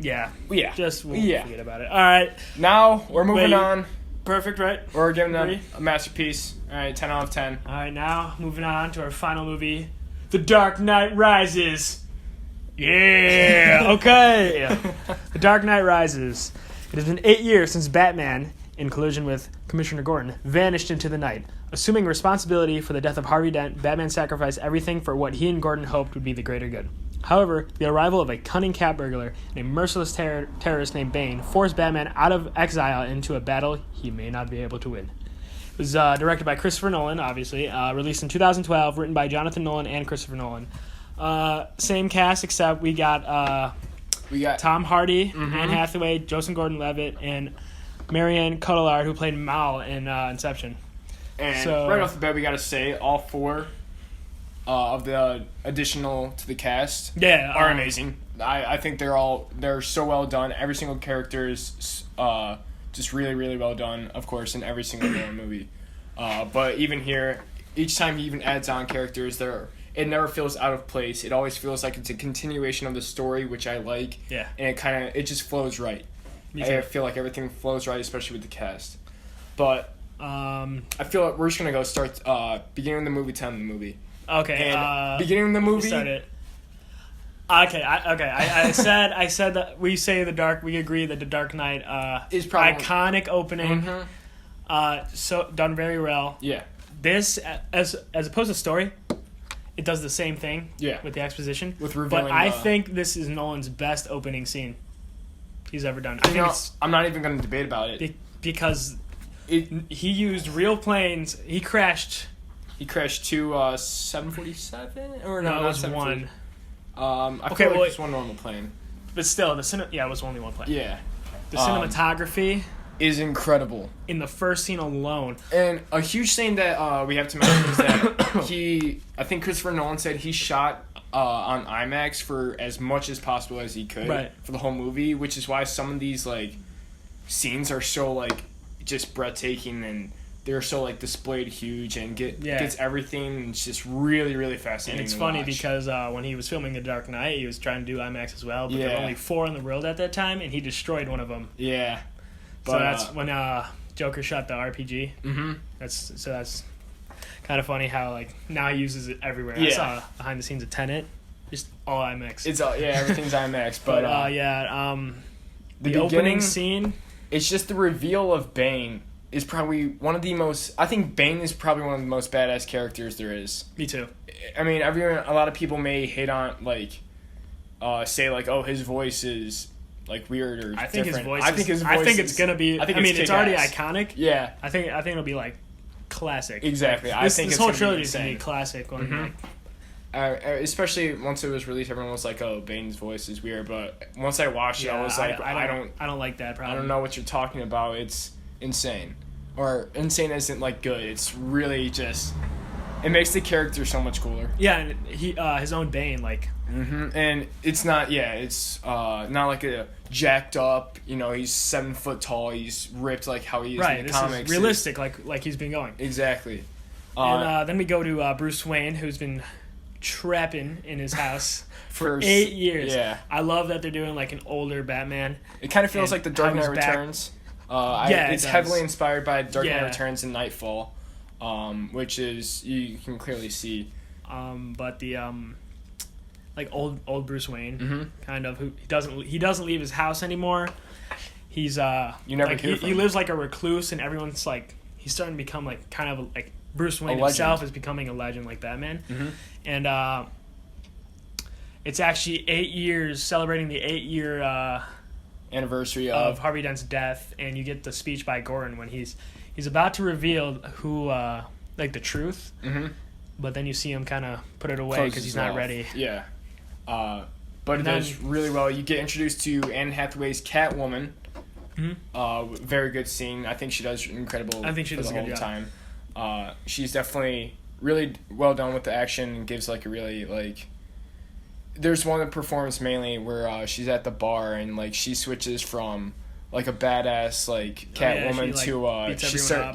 Speaker 1: Yeah.
Speaker 2: Just forget about it. All right.
Speaker 1: Now we're moving on.
Speaker 2: Perfect, right?
Speaker 1: We're giving them a masterpiece. All right, 10 out of 10.
Speaker 2: All right, now moving on to our final movie, The Dark Knight Rises. Yeah. Okay. The Dark Knight Rises. It has been 8 years since Batman, in collusion with Commissioner Gordon, vanished into the night. Assuming responsibility for the death of Harvey Dent, Batman sacrificed everything for what he and Gordon hoped would be the greater good. However, the arrival of a cunning cat burglar and a merciless terrorist named Bane forced Batman out of exile into a battle he may not be able to win. It was directed by Christopher Nolan, obviously. Released in 2012, written by Jonathan Nolan and Christopher Nolan. Same cast, except we got Tom Hardy, Anne Hathaway, Joseph Gordon-Levitt, and Marianne Cotillard, who played Mal in Inception.
Speaker 1: And right off the bat, we got to say all four of the additional to the cast are amazing. I think they're so well done. Every single character is just really, really well done, of course, in every single Nolan movie. But even here, each time he even adds on characters, it never feels out of place. It always feels like it's a continuation of the story, which I like.
Speaker 2: Yeah.
Speaker 1: And it just flows right. I feel like everything flows right, especially with the cast. But I feel like we're just going to go start beginning of the movie, 10 of the movie.
Speaker 2: Okay.
Speaker 1: And beginning of the movie,
Speaker 2: Okay, I said that we agree that the Dark Knight
Speaker 1: Is probably
Speaker 2: iconic opening. So done very well.
Speaker 1: Yeah.
Speaker 2: This as opposed to story, it does the same thing.
Speaker 1: Yeah.
Speaker 2: With the exposition.
Speaker 1: With revealing.
Speaker 2: But I think this is Nolan's best opening scene he's ever done.
Speaker 1: I'm not even going to debate about it
Speaker 2: because he used real planes. He crashed.
Speaker 1: He crashed two 747 or no?
Speaker 2: No, it was one.
Speaker 1: I feel like it's one normal plane.
Speaker 2: But still, it was only one plane.
Speaker 1: Yeah.
Speaker 2: The cinematography
Speaker 1: is incredible
Speaker 2: in the first scene alone.
Speaker 1: And a huge thing that we have to mention is that I think Christopher Nolan said he shot on IMAX for as much as possible as he could for the whole movie, which is why some of these like scenes are so like just breathtaking and they're so like displayed huge and gets everything. It's just really, really fascinating.
Speaker 2: And it's funny because when he was filming The Dark Knight, he was trying to do IMAX as well, but there were only 4 in the world at that time, and he destroyed one of them.
Speaker 1: Yeah.
Speaker 2: But, so that's when Joker shot the RPG. Mm-hmm. That's kind of funny how like now he uses it everywhere. I saw behind the scenes of Tenet, just all IMAX.
Speaker 1: It's all everything's IMAX. But
Speaker 2: the opening scene.
Speaker 1: It's just the reveal of Bane is probably one of the most. I think Bane is probably one of the most badass characters there is.
Speaker 2: Me too.
Speaker 1: I mean, a lot of people may hate on like, say like, oh, his voice is like weird or different.
Speaker 2: I think it's gonna be. It's already iconic.
Speaker 1: Yeah.
Speaker 2: I think it'll be like classic.
Speaker 1: Exactly.
Speaker 2: Like, this whole trilogy is gonna be classic.
Speaker 1: Especially once it was released, everyone was like, "Oh, Bane's voice is weird." But once I watched it, I was like, "I don't
Speaker 2: like that. Problem.
Speaker 1: I don't know what you're talking about. It's insane, or insane isn't like good. It's really just it makes the character so much cooler."
Speaker 2: Yeah, and he his own Bane like.
Speaker 1: Mm-hmm. And it's not. Yeah, it's not like a jacked up. You know, he's 7 foot tall. He's ripped like how he is in the comics.
Speaker 2: Is realistic, like he's been going.
Speaker 1: Exactly.
Speaker 2: And then we go to Bruce Wayne, who's been trapping in his house for 8 years.
Speaker 1: Yeah.
Speaker 2: I love that they're doing like an older Batman.
Speaker 1: It kind of feels like the Dark Knight Returns. It's heavily inspired by Dark Knight Returns and Nightfall, which is you can clearly see.
Speaker 2: But the like old Bruce Wayne, kind of who he doesn't leave his house anymore. He's
Speaker 1: you never
Speaker 2: like,
Speaker 1: hear from
Speaker 2: he
Speaker 1: him.
Speaker 2: lives like a recluse, and everyone's like he's starting to become like kind of like Bruce Wayne himself is becoming a legend like Batman.
Speaker 1: Mm-hmm.
Speaker 2: And it's actually 8 years, celebrating the 8-year
Speaker 1: anniversary
Speaker 2: of Harvey Dent's death, and you get the speech by Gordon when he's about to reveal who like the truth, but then you see him kind of put it away because he's not ready.
Speaker 1: Yeah, but it does really well. You get introduced to Anne Hathaway's Catwoman. Very good scene. I think she does incredible.
Speaker 2: I think she does
Speaker 1: the
Speaker 2: a good
Speaker 1: whole
Speaker 2: job.
Speaker 1: time. She's definitely really well done with the action and gives like a really like. There's one performance mainly where she's at the bar and like she switches from like a badass like Catwoman to and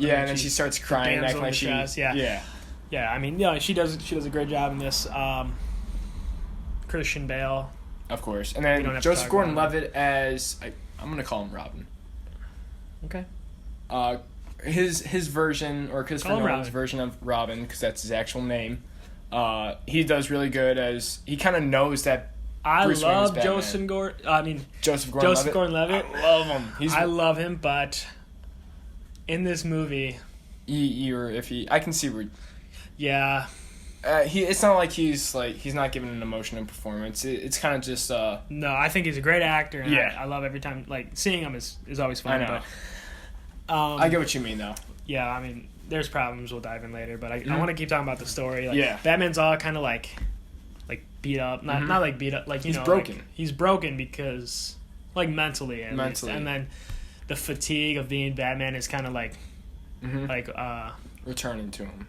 Speaker 1: then she starts crying acting like she
Speaker 2: yeah. I mean she does a great job in this. Christian Bale,
Speaker 1: of course, and then Joseph Gordon-Levitt as I'm gonna call him Robin.
Speaker 2: Okay.
Speaker 1: His version, or Christopher Nolan's version of Robin, because that's his actual name. He does really good as he kind of knows that. Bruce
Speaker 2: love
Speaker 1: Wayne's
Speaker 2: Joseph Gordon-Levitt.
Speaker 1: Joseph Gordon-Levitt. I love him.
Speaker 2: I love him, but in this movie,
Speaker 1: I can see where.
Speaker 2: Yeah.
Speaker 1: It's not like he's not giving an emotional performance. It's kind of just.
Speaker 2: No, I think he's a great actor. And I love every time seeing him is always fun.
Speaker 1: I know.
Speaker 2: But,
Speaker 1: I get what you mean though.
Speaker 2: Yeah, I mean, there's problems we'll dive in later, but I want to keep talking about the story. Batman's all kind of like beat up, not like beat up, like he's
Speaker 1: broken.
Speaker 2: Like, he's broken because mentally, at least. And then the fatigue of being Batman is kind of like
Speaker 1: returning to him.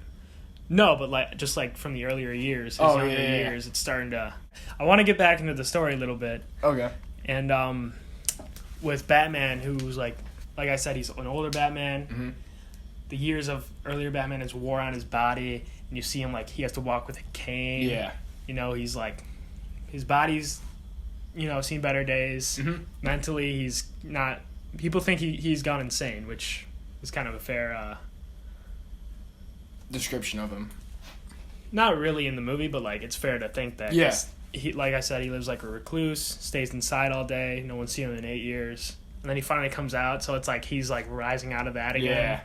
Speaker 2: No, but just from the earlier years, years, it's starting to. I want to get back into the story a little bit.
Speaker 1: Okay.
Speaker 2: And with Batman, who's like I said, he's an older Batman.
Speaker 1: Mm-hmm.
Speaker 2: The years of earlier Batman has wore on his body, and you see him he has to walk with a cane.
Speaker 1: Yeah.
Speaker 2: He's his body's, seen better days.
Speaker 1: Mm-hmm.
Speaker 2: Mentally, he's not. People think he's gone insane, which is kind of a fair.
Speaker 1: Description of him.
Speaker 2: Not really in the movie, but it's fair to think that.
Speaker 1: Yeah.
Speaker 2: he, like I said, he lives like a recluse, stays inside all day. No one's seen him in 8 years, and then he finally comes out. So it's like he's like rising out of that again.
Speaker 1: Yeah.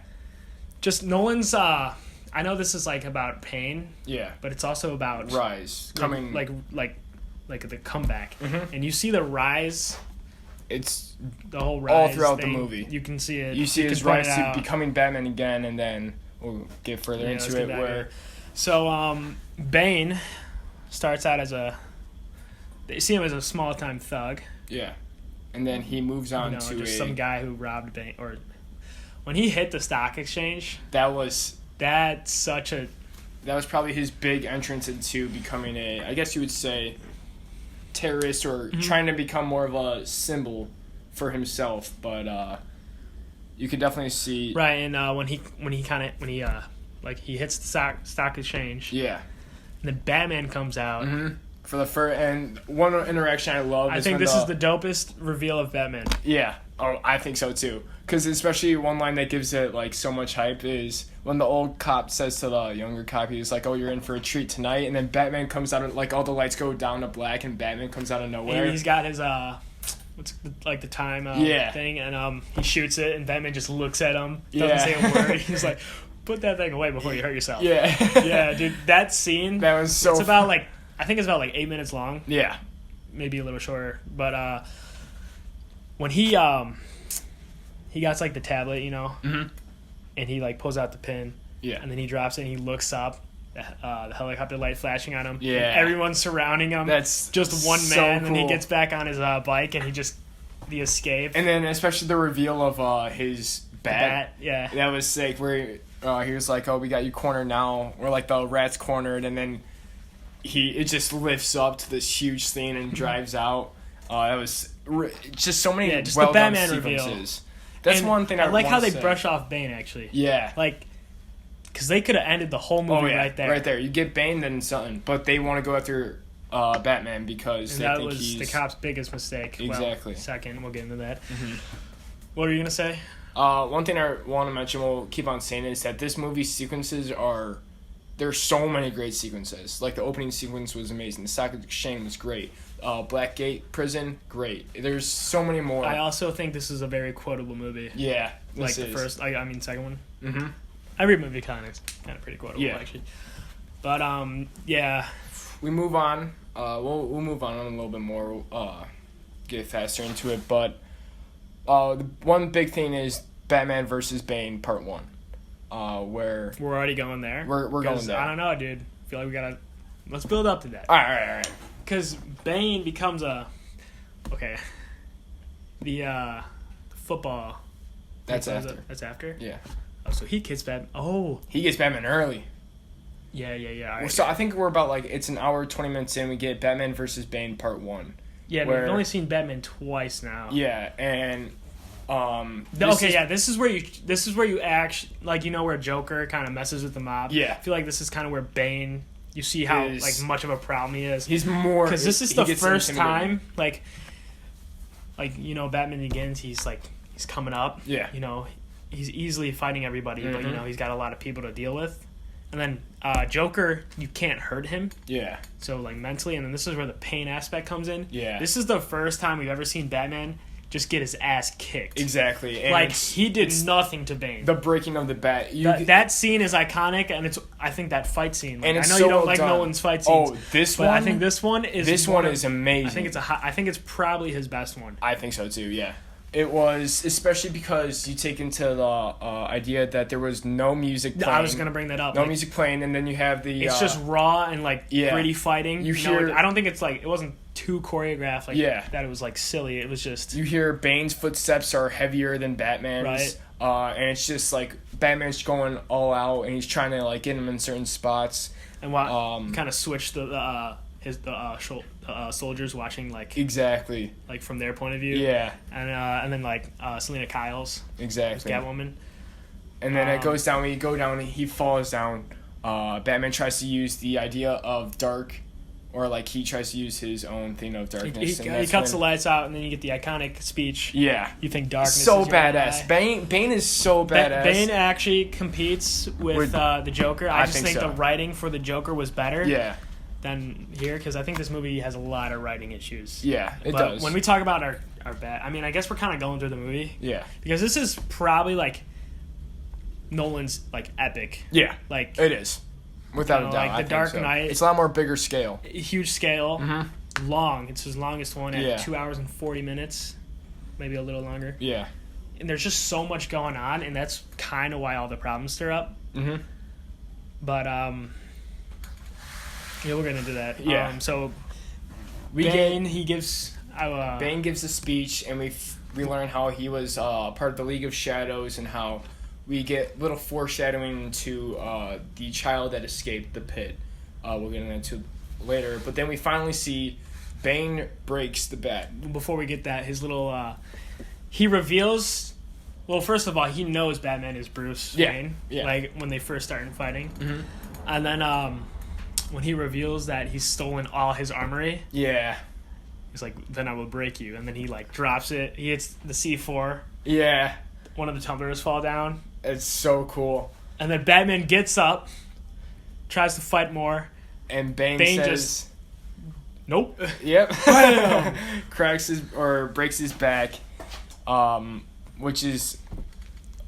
Speaker 2: Just Nolan's. I know this is like about pain.
Speaker 1: Yeah.
Speaker 2: But it's also about
Speaker 1: rise coming
Speaker 2: like the comeback,
Speaker 1: Mhm.
Speaker 2: and you see the rise.
Speaker 1: It's
Speaker 2: The whole rise
Speaker 1: all throughout
Speaker 2: thing,
Speaker 1: the movie.
Speaker 2: You can see it.
Speaker 1: You see
Speaker 2: can
Speaker 1: his
Speaker 2: point
Speaker 1: rise
Speaker 2: it
Speaker 1: to
Speaker 2: out.
Speaker 1: becoming Batman again, and then we'll get further
Speaker 2: Yeah, let's
Speaker 1: into
Speaker 2: get
Speaker 1: it
Speaker 2: back
Speaker 1: where
Speaker 2: here. So Bane starts out as they see him as a small time thug.
Speaker 1: yeah, and then he moves on to
Speaker 2: just some guy who robbed Bane. Or when he hit the stock exchange, that's
Speaker 1: that was probably his big entrance into becoming I guess you would say, terrorist or trying to become more of a symbol for himself. But you could definitely see
Speaker 2: right. And when he hits the stock exchange,
Speaker 1: yeah.
Speaker 2: and then Batman comes out.
Speaker 1: Mm-hmm. For the first and one interaction I love.
Speaker 2: I think this is the dopest reveal of Batman.
Speaker 1: Yeah. Oh, I think so too. Because especially one line that gives it like so much hype is when the old cop says to the younger cop, he's like, "Oh, you're in for a treat tonight," and then Batman comes out, like all the lights go down to black, and Batman comes out of nowhere.
Speaker 2: And he's got his the time thing, and he shoots it, and Batman just looks at him, doesn't say a word. He's like, "Put that thing away before you hurt yourself."
Speaker 1: Yeah.
Speaker 2: Yeah, dude, that scene.
Speaker 1: That was so.
Speaker 2: It's about I think it's about 8 minutes long.
Speaker 1: Yeah.
Speaker 2: Maybe a little shorter, but when he got like the tablet,
Speaker 1: Mm-hmm.
Speaker 2: and he like pulls out the pin,
Speaker 1: Yeah.
Speaker 2: and then he drops it, and he looks up, the helicopter light flashing on him.
Speaker 1: Yeah.
Speaker 2: And everyone's surrounding him.
Speaker 1: That's
Speaker 2: just one
Speaker 1: so
Speaker 2: man, and he
Speaker 1: cool.
Speaker 2: gets back on his bike, and the escape.
Speaker 1: And then especially the reveal of his bat.
Speaker 2: Yeah.
Speaker 1: That was sick. Where he was like, "Oh, we got you cornered now," or like the rat's cornered, and then it just lifts up to this huge scene and drives out. That was just so many
Speaker 2: just
Speaker 1: well
Speaker 2: the
Speaker 1: done
Speaker 2: Batman
Speaker 1: sequences.
Speaker 2: reveal.
Speaker 1: That's
Speaker 2: And
Speaker 1: one thing
Speaker 2: I
Speaker 1: I
Speaker 2: like how they
Speaker 1: say.
Speaker 2: brush off Bane actually.
Speaker 1: Yeah.
Speaker 2: Like, because they could have ended the whole movie right there.
Speaker 1: Right there. You get Bane, then something, but they want to go after Batman because
Speaker 2: And
Speaker 1: they
Speaker 2: that
Speaker 1: think
Speaker 2: was
Speaker 1: he's
Speaker 2: the cop's biggest mistake.
Speaker 1: Exactly.
Speaker 2: Well, second, we'll get into that.
Speaker 1: Mhm.
Speaker 2: What are you gonna say?
Speaker 1: One thing I want to mention, we'll keep on saying, is that this movie's sequences there's so many great sequences. Like the opening sequence was amazing. The stock exchange was great. Blackgate prison, great. There's so many more.
Speaker 2: I also think this is a very quotable movie.
Speaker 1: Yeah,
Speaker 2: Like the first, second one.
Speaker 1: Mm-hmm.
Speaker 2: Every movie kind of pretty quotable,
Speaker 1: Yeah.
Speaker 2: actually. But yeah.
Speaker 1: We move on. We'll move on a little bit more. Get faster into it, but the one big thing is Batman versus Bane Part 1. Where
Speaker 2: We're already going there.
Speaker 1: We're going there.
Speaker 2: I don't know, dude. I feel like we gotta. Let's build up to that.
Speaker 1: All right.
Speaker 2: Because Bane becomes okay. The football.
Speaker 1: That's
Speaker 2: What was
Speaker 1: after.
Speaker 2: it? That's after?
Speaker 1: Yeah.
Speaker 2: Oh, so he gets Batman. Oh.
Speaker 1: He gets Batman early.
Speaker 2: Yeah. All right.
Speaker 1: So I think we're about it's an hour 20 minutes in. We get Batman versus Bane Part 1.
Speaker 2: Yeah,
Speaker 1: where-
Speaker 2: we've only seen Batman twice now.
Speaker 1: Yeah, and
Speaker 2: This is where you actually where Joker kind of messes with the mob.
Speaker 1: Yeah.
Speaker 2: I feel like this is kind of where Bane. You see how
Speaker 1: Is-
Speaker 2: much of a problem he is.
Speaker 1: he's more
Speaker 2: Because this is
Speaker 1: he
Speaker 2: the
Speaker 1: gets
Speaker 2: first
Speaker 1: intimidating.
Speaker 2: time, Batman Begins. He's coming up.
Speaker 1: Yeah.
Speaker 2: He's easily fighting everybody, but
Speaker 1: Mhm.
Speaker 2: he's got a lot of people to deal with. And then Joker, you can't hurt him,
Speaker 1: Yeah.
Speaker 2: so mentally. And then this is where the pain aspect comes in.
Speaker 1: Yeah.
Speaker 2: This is the first time we've ever seen Batman just get his ass kicked.
Speaker 1: Exactly. And
Speaker 2: He did nothing to Bane.
Speaker 1: the breaking of the bat.
Speaker 2: That scene is iconic, and I think that fight scene.
Speaker 1: And
Speaker 2: I
Speaker 1: it's
Speaker 2: know
Speaker 1: so
Speaker 2: you don't
Speaker 1: well
Speaker 2: like
Speaker 1: done.
Speaker 2: Nolan's fight scenes.
Speaker 1: Oh, this
Speaker 2: but
Speaker 1: one.
Speaker 2: I think this one is.
Speaker 1: This one is amazing.
Speaker 2: I think it's probably his best one.
Speaker 1: I think so too. Yeah. It was, especially because you take into the idea that there was no music playing.
Speaker 2: I was gonna bring that up.
Speaker 1: No music playing, and then you have the.
Speaker 2: It's just raw and
Speaker 1: yeah.
Speaker 2: gritty fighting.
Speaker 1: You hear-
Speaker 2: I don't think it's it wasn't too choreographed.
Speaker 1: Yeah.
Speaker 2: That it was silly. It was just.
Speaker 1: You hear Bane's footsteps are heavier than Batman's.
Speaker 2: Right.
Speaker 1: And it's just Batman's going all out, and he's trying to get him in certain spots.
Speaker 2: And kind of switched the soldiers watching
Speaker 1: Exactly.
Speaker 2: from their point of view.
Speaker 1: Yeah.
Speaker 2: And then Selena Kyle's
Speaker 1: Exactly.
Speaker 2: Catwoman.
Speaker 1: And then it goes down. When you go down, he falls down. Batman tries to use the idea of dark, or he tries to use his own thing of darkness.
Speaker 2: He cuts the lights out, and then you get the iconic speech.
Speaker 1: Yeah.
Speaker 2: You think darkness
Speaker 1: So
Speaker 2: is your
Speaker 1: badass.
Speaker 2: ally.
Speaker 1: Bane is so badass.
Speaker 2: Bane actually competes with the Joker. I just
Speaker 1: think
Speaker 2: think
Speaker 1: so.
Speaker 2: the writing for the Joker was better.
Speaker 1: Yeah.
Speaker 2: than here because I think this movie has a lot of writing issues.
Speaker 1: Yeah, it
Speaker 2: But
Speaker 1: does.
Speaker 2: when we talk about our bad, I mean, I guess we're kind of going through the movie.
Speaker 1: Yeah.
Speaker 2: Because this is probably like Nolan's like epic.
Speaker 1: Yeah.
Speaker 2: Like
Speaker 1: it is. Without a doubt.
Speaker 2: like
Speaker 1: I
Speaker 2: The
Speaker 1: think
Speaker 2: Dark
Speaker 1: so.
Speaker 2: Knight.
Speaker 1: It's a lot more bigger scale.
Speaker 2: Huge scale.
Speaker 1: Mm-hmm.
Speaker 2: Long. It's his longest one at
Speaker 1: Yeah.
Speaker 2: 2 hours and 40 minutes. Maybe a little longer.
Speaker 1: Yeah.
Speaker 2: And there's just so much going on, and that's kind of why all the problems stir up.
Speaker 1: Mm-hmm.
Speaker 2: But yeah, we're gonna do that.
Speaker 1: Yeah.
Speaker 2: So
Speaker 1: Bane
Speaker 2: gives
Speaker 1: a speech, and we learn how he was part of the League of Shadows, and how we get little foreshadowing into the child that escaped the pit. We'll get into later, but then we finally see Bane breaks the bat.
Speaker 2: Before we get that, his little he reveals. Well, first of all, he knows Batman is Bruce Wayne.
Speaker 1: Yeah.
Speaker 2: Like when they first started fighting,
Speaker 1: Mm-hmm.
Speaker 2: and then when he reveals that he's stolen all his armory,
Speaker 1: Yeah.
Speaker 2: he's like, "Then I will break you." And then he like drops it. He hits the C4.
Speaker 1: Yeah.
Speaker 2: One of the tumblers fall down,
Speaker 1: It's so cool.
Speaker 2: and then Batman gets up, tries to fight more.
Speaker 1: And Bane
Speaker 2: Bane
Speaker 1: says,
Speaker 2: Nope.
Speaker 1: "Yep." Breaks his back, which is,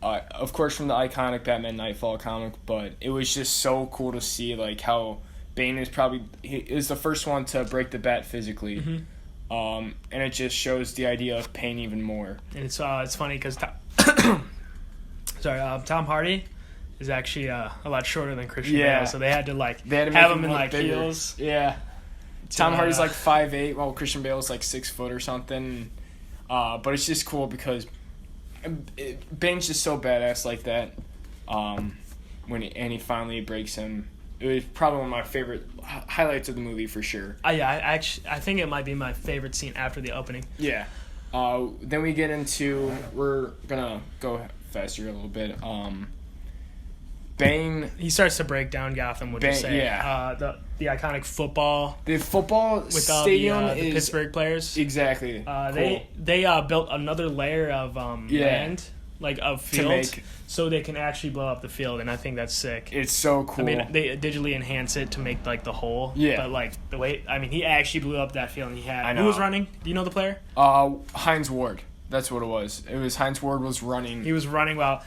Speaker 1: of course, from the iconic Batman Nightfall comic. But it was just so cool to see like how Bane is the first one to break the bat physically, and it just shows the idea of pain even more.
Speaker 2: And it's funny because Tom Hardy is actually a lot shorter than Christian Bale, so they had to
Speaker 1: make
Speaker 2: have him in
Speaker 1: look
Speaker 2: like
Speaker 1: bigger.
Speaker 2: heels.
Speaker 1: Yeah. Tom Hardy's like 5'8", while Christian Bale's like 6 foot or something. But it's just cool because Bane's just so badass like that. When he finally breaks him, it was probably one of my favorite highlights of the movie for sure.
Speaker 2: I think it might be my favorite scene after the opening.
Speaker 1: Yeah. Then we get into, we're gonna go faster a little bit. Bane.
Speaker 2: He starts to break down Gotham. Would you say?
Speaker 1: Yeah.
Speaker 2: The iconic football.
Speaker 1: The football
Speaker 2: with
Speaker 1: stadium
Speaker 2: all the
Speaker 1: is
Speaker 2: Pittsburgh players.
Speaker 1: Exactly. Cool.
Speaker 2: They built another layer of land, like of field, so they can actually blow up the field, and I think that's sick.
Speaker 1: It's so cool.
Speaker 2: I mean, they digitally enhance it to make like the hole.
Speaker 1: Yeah.
Speaker 2: But like the way, I mean, he actually blew up that field, and he had.
Speaker 1: I know.
Speaker 2: Who was running? Do you know the player?
Speaker 1: Hines Ward. That's what it was. It was Hines Ward was running.
Speaker 2: He was running while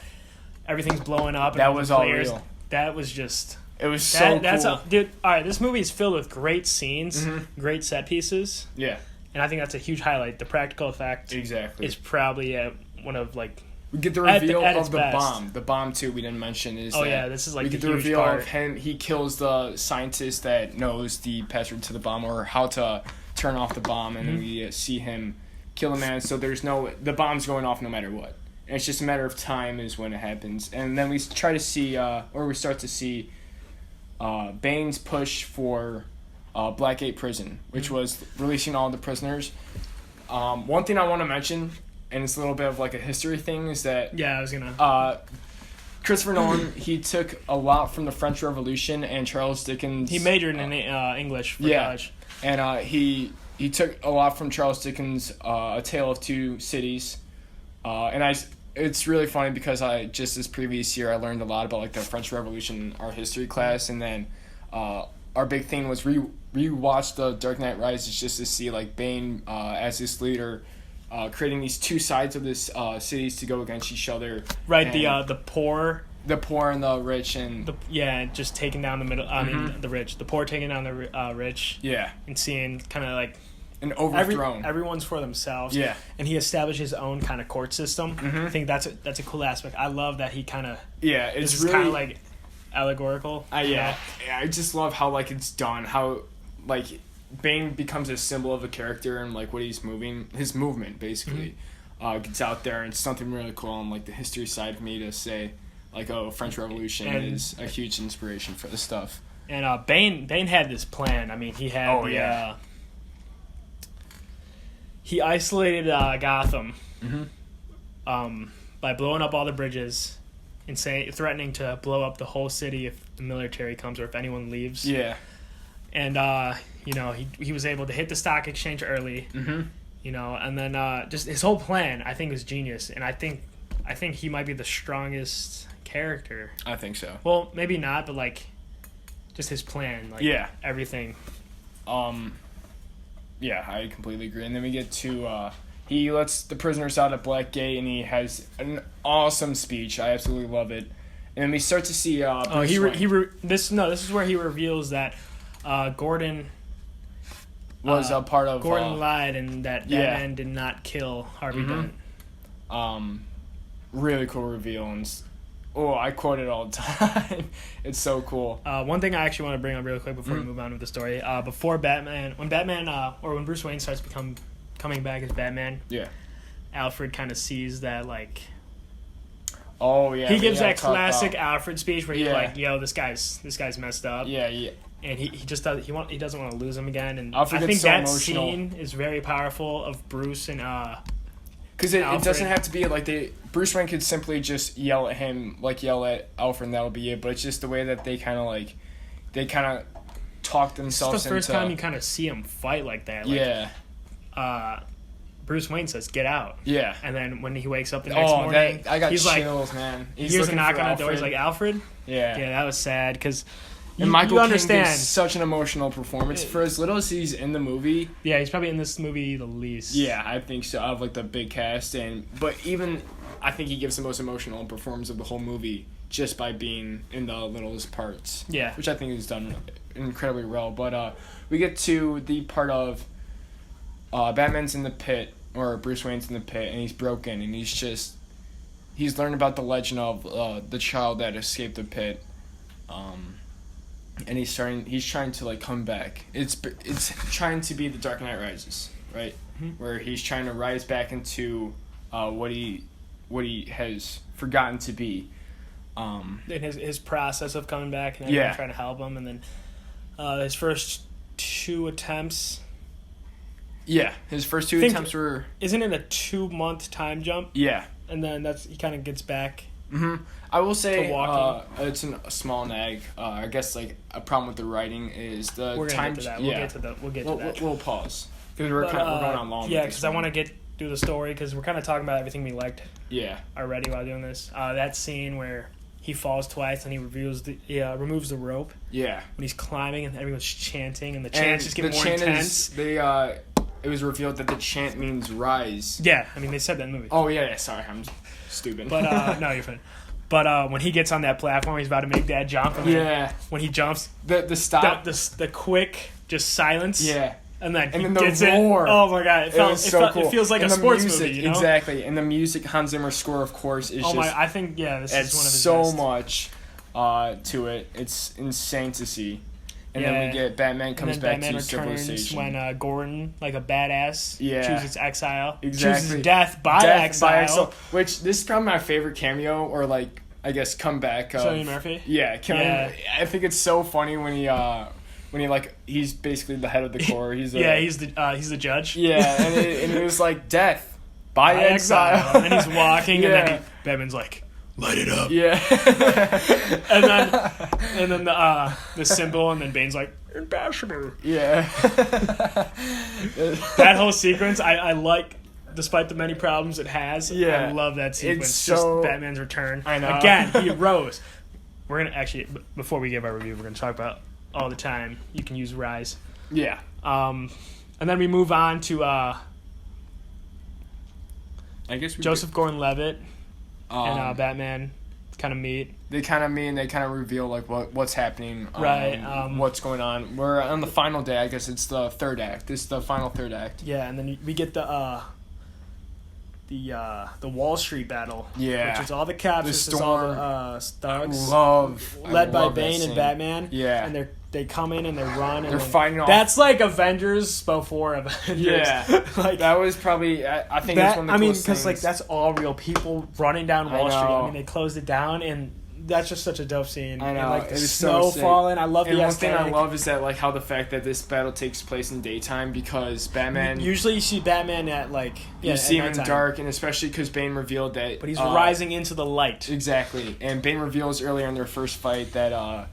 Speaker 2: everything's blowing up. And
Speaker 1: That
Speaker 2: all the
Speaker 1: was all
Speaker 2: players,
Speaker 1: real.
Speaker 2: That was just.
Speaker 1: It was so cool.
Speaker 2: Dude, all right, this movie is filled with great scenes, great set pieces,
Speaker 1: Yeah.
Speaker 2: and I think that's a huge highlight. The practical effect
Speaker 1: Exactly.
Speaker 2: is probably one of like.
Speaker 1: We get the
Speaker 2: at
Speaker 1: reveal
Speaker 2: its
Speaker 1: of the
Speaker 2: best.
Speaker 1: bomb. The bomb too. We didn't mention is.
Speaker 2: Oh
Speaker 1: that
Speaker 2: yeah, this is like
Speaker 1: we get
Speaker 2: the
Speaker 1: the
Speaker 2: huge
Speaker 1: reveal
Speaker 2: part.
Speaker 1: of him. He kills the scientist that knows the password to the bomb or how to turn off the bomb, and then we see him kill a man. So the bomb's going off no matter what. And it's just a matter of time is when it happens. And then we try to see, or we start to see, Bane's push for Blackgate Prison, which was releasing all the prisoners. One thing I want to mention, and it's a little bit of like a history thing, is that
Speaker 2: Yeah, I was gonna.
Speaker 1: Christopher Nolan, he took a lot from the French Revolution and Charles Dickens.
Speaker 2: He majored in English for college.
Speaker 1: And he took a lot from Charles Dickens' A Tale of Two Cities. It's really funny because just this previous year I learned a lot about like the French Revolution in our history class, and then our big thing was rewatch the Dark Knight Rises just to see like Bane as this leader creating these two sides of this cities to go against each other.
Speaker 2: Right,
Speaker 1: And
Speaker 2: the poor.
Speaker 1: the poor and the rich and
Speaker 2: Just taking down the middle. I mean, the rich. The poor taking down the rich.
Speaker 1: yeah,
Speaker 2: And seeing kind of like
Speaker 1: and overthrown.
Speaker 2: everyone's for themselves.
Speaker 1: Yeah.
Speaker 2: And he established his own kind of court system. I think that's a cool aspect. I love that he kind of.
Speaker 1: Yeah, it's
Speaker 2: This is
Speaker 1: really
Speaker 2: kind of like allegorical.
Speaker 1: yeah, I just love how like it's done. How like Bane becomes a symbol of a character and like what he's moving, his movement basically gets out there, and it's something really cool on like the history side of me to say like, oh, French Revolution is a huge inspiration for this stuff.
Speaker 2: And Bane had this plan. I mean, he had he isolated Gotham by blowing up all the bridges and threatening to blow up the whole city if the military comes or if anyone leaves.
Speaker 1: Yeah.
Speaker 2: And he was able to hit the stock exchange early. And then just his whole plan I think was genius, and I think he might be the strongest character.
Speaker 1: I think so.
Speaker 2: Well, maybe not, but like just his plan, like everything.
Speaker 1: Yeah, I completely agree. And then we get to he lets the prisoners out at Blackgate, and he has an awesome speech. I absolutely love it. And then we start to see.
Speaker 2: This is where he reveals that Gordon
Speaker 1: was a part of.
Speaker 2: Gordon lied, and that Batman did not kill Harvey Dent.
Speaker 1: Really cool reveal, and I quote it all the time. It's so cool.
Speaker 2: One thing I actually want to bring up real quick before we move on with the story. Before when Bruce Wayne starts coming back as Batman, Alfred kind of sees that, like.
Speaker 1: Oh yeah.
Speaker 2: He gives that classic Alfred speech where he's like, "Yo, this guy's messed up."
Speaker 1: Yeah, yeah.
Speaker 2: And he just doesn't want to lose him again. And
Speaker 1: Alfred
Speaker 2: I think
Speaker 1: so
Speaker 2: that
Speaker 1: emotional.
Speaker 2: scene is very powerful of Bruce and
Speaker 1: because it doesn't have to be like Bruce Wayne could simply just yell at him, like yell at Alfred, and that would be it. But it's just the way that they kind of talk themselves.
Speaker 2: It's the first time you kind of see him fight like that. Like, Bruce Wayne says, "Get out."
Speaker 1: Yeah.
Speaker 2: And then when he wakes up the next morning,
Speaker 1: I got
Speaker 2: he's
Speaker 1: chills,
Speaker 2: like,
Speaker 1: man.
Speaker 2: He's hears a knock on the door. He's like, "Alfred."
Speaker 1: Yeah.
Speaker 2: Yeah, that was sad because.
Speaker 1: And Michael King
Speaker 2: understand.
Speaker 1: gives such an emotional performance for as little as he's in the movie.
Speaker 2: Yeah, he's probably in this movie the least.
Speaker 1: Yeah, I think so. Out of like the big cast, but even I think he gives the most emotional performance of the whole movie just by being in the littlest parts.
Speaker 2: Yeah,
Speaker 1: which I think he's done incredibly well. But we get to the part of Batman's in the pit, or Bruce Wayne's in the pit, and he's broken, and he's learned about the legend of the child that escaped the pit. And he's trying to like come back. It's trying to be the Dark Knight Rises, right? Mm-hmm. Where he's trying to rise back into what he has forgotten to be.
Speaker 2: And his process of coming back and everyone trying to help him, and then his first 2 attempts.
Speaker 1: Yeah, his first 2 attempts were.
Speaker 2: Isn't it a 2-month time jump?
Speaker 1: Yeah,
Speaker 2: and then he kind of gets back.
Speaker 1: Mm-hmm. I will say it's a small nag. I guess like a problem with the writing is the time.
Speaker 2: We'll get to that.
Speaker 1: We'll pause because we're going on long.
Speaker 2: Yeah, because I want to get through the story because we're kind of talking about everything we liked.
Speaker 1: Yeah.
Speaker 2: Already while doing this, that scene where he falls twice and he removes the rope.
Speaker 1: Yeah.
Speaker 2: When he's climbing and everyone's chanting and the chants just get more intense.
Speaker 1: It was revealed that the chant means rise.
Speaker 2: Yeah, I mean they said that in the movie.
Speaker 1: Oh yeah. Sorry, I'm stupid.
Speaker 2: But no, you're fine. But when he gets on that platform, he's about to make that jump. And when he jumps,
Speaker 1: the stop,
Speaker 2: the quick just silence.
Speaker 1: Yeah.
Speaker 2: And then
Speaker 1: the
Speaker 2: gets
Speaker 1: roar.
Speaker 2: It. Oh my god!
Speaker 1: It
Speaker 2: feels like a sports movie. You know?
Speaker 1: Exactly. And the music, Hans Zimmer's score, of course, is
Speaker 2: I think this is one of his
Speaker 1: so
Speaker 2: best.
Speaker 1: much to it. It's insane to see. And then we get Batman comes back to civilization.
Speaker 2: When Gordon, like a badass, chooses exile.
Speaker 1: Exactly.
Speaker 2: Chooses death by exile.
Speaker 1: Which, this is probably my favorite cameo, or like, I guess, comeback of...
Speaker 2: Cillian Murphy?
Speaker 1: Yeah. I think it's so funny when he like, he's basically the head of the Corps. He's
Speaker 2: the judge.
Speaker 1: Yeah, and it was like, death by exile.
Speaker 2: And he's walking, and then Batman's like... Light it up.
Speaker 1: Yeah.
Speaker 2: and then the symbol, and then Bane's like, Ambassador.
Speaker 1: Yeah.
Speaker 2: That whole sequence, I like, despite the many problems it has.
Speaker 1: Yeah.
Speaker 2: I love that sequence.
Speaker 1: It's
Speaker 2: just Batman's return.
Speaker 1: I know.
Speaker 2: Again, he rose. We're going to actually, before we give our review, we're going to talk about all the time you can use rise.
Speaker 1: Yeah.
Speaker 2: And then we move on to
Speaker 1: I guess
Speaker 2: Joseph Gordon-Levitt. And Batman kind of meet.
Speaker 1: They kind of meet and they kind of reveal like what's happening, what's going on. We're on the final day. I guess it's the third act. It's the final third act.
Speaker 2: Yeah, and then we get the Wall Street battle.
Speaker 1: Yeah,
Speaker 2: which is all the cops.
Speaker 1: This
Speaker 2: is all the thugs.
Speaker 1: love
Speaker 2: led by Bane and Batman.
Speaker 1: Yeah,
Speaker 2: and they come in and they run. And
Speaker 1: they're fighting off.
Speaker 2: That's like Avengers before Avengers.
Speaker 1: Yeah, like that was probably. I think that's one of the coolest things.
Speaker 2: Because like that's all real people running down Wall Street. I mean, they closed it down and. That's just such a dope scene.
Speaker 1: I know.
Speaker 2: And like the
Speaker 1: snow
Speaker 2: falling. I love the
Speaker 1: aesthetic. One thing I love is that like how the fact that this battle takes place in daytime because Batman.
Speaker 2: Usually you see Batman at like
Speaker 1: you see him in dark, and especially because Bane revealed that.
Speaker 2: But he's rising into the light.
Speaker 1: Exactly, and Bane reveals earlier in their first fight that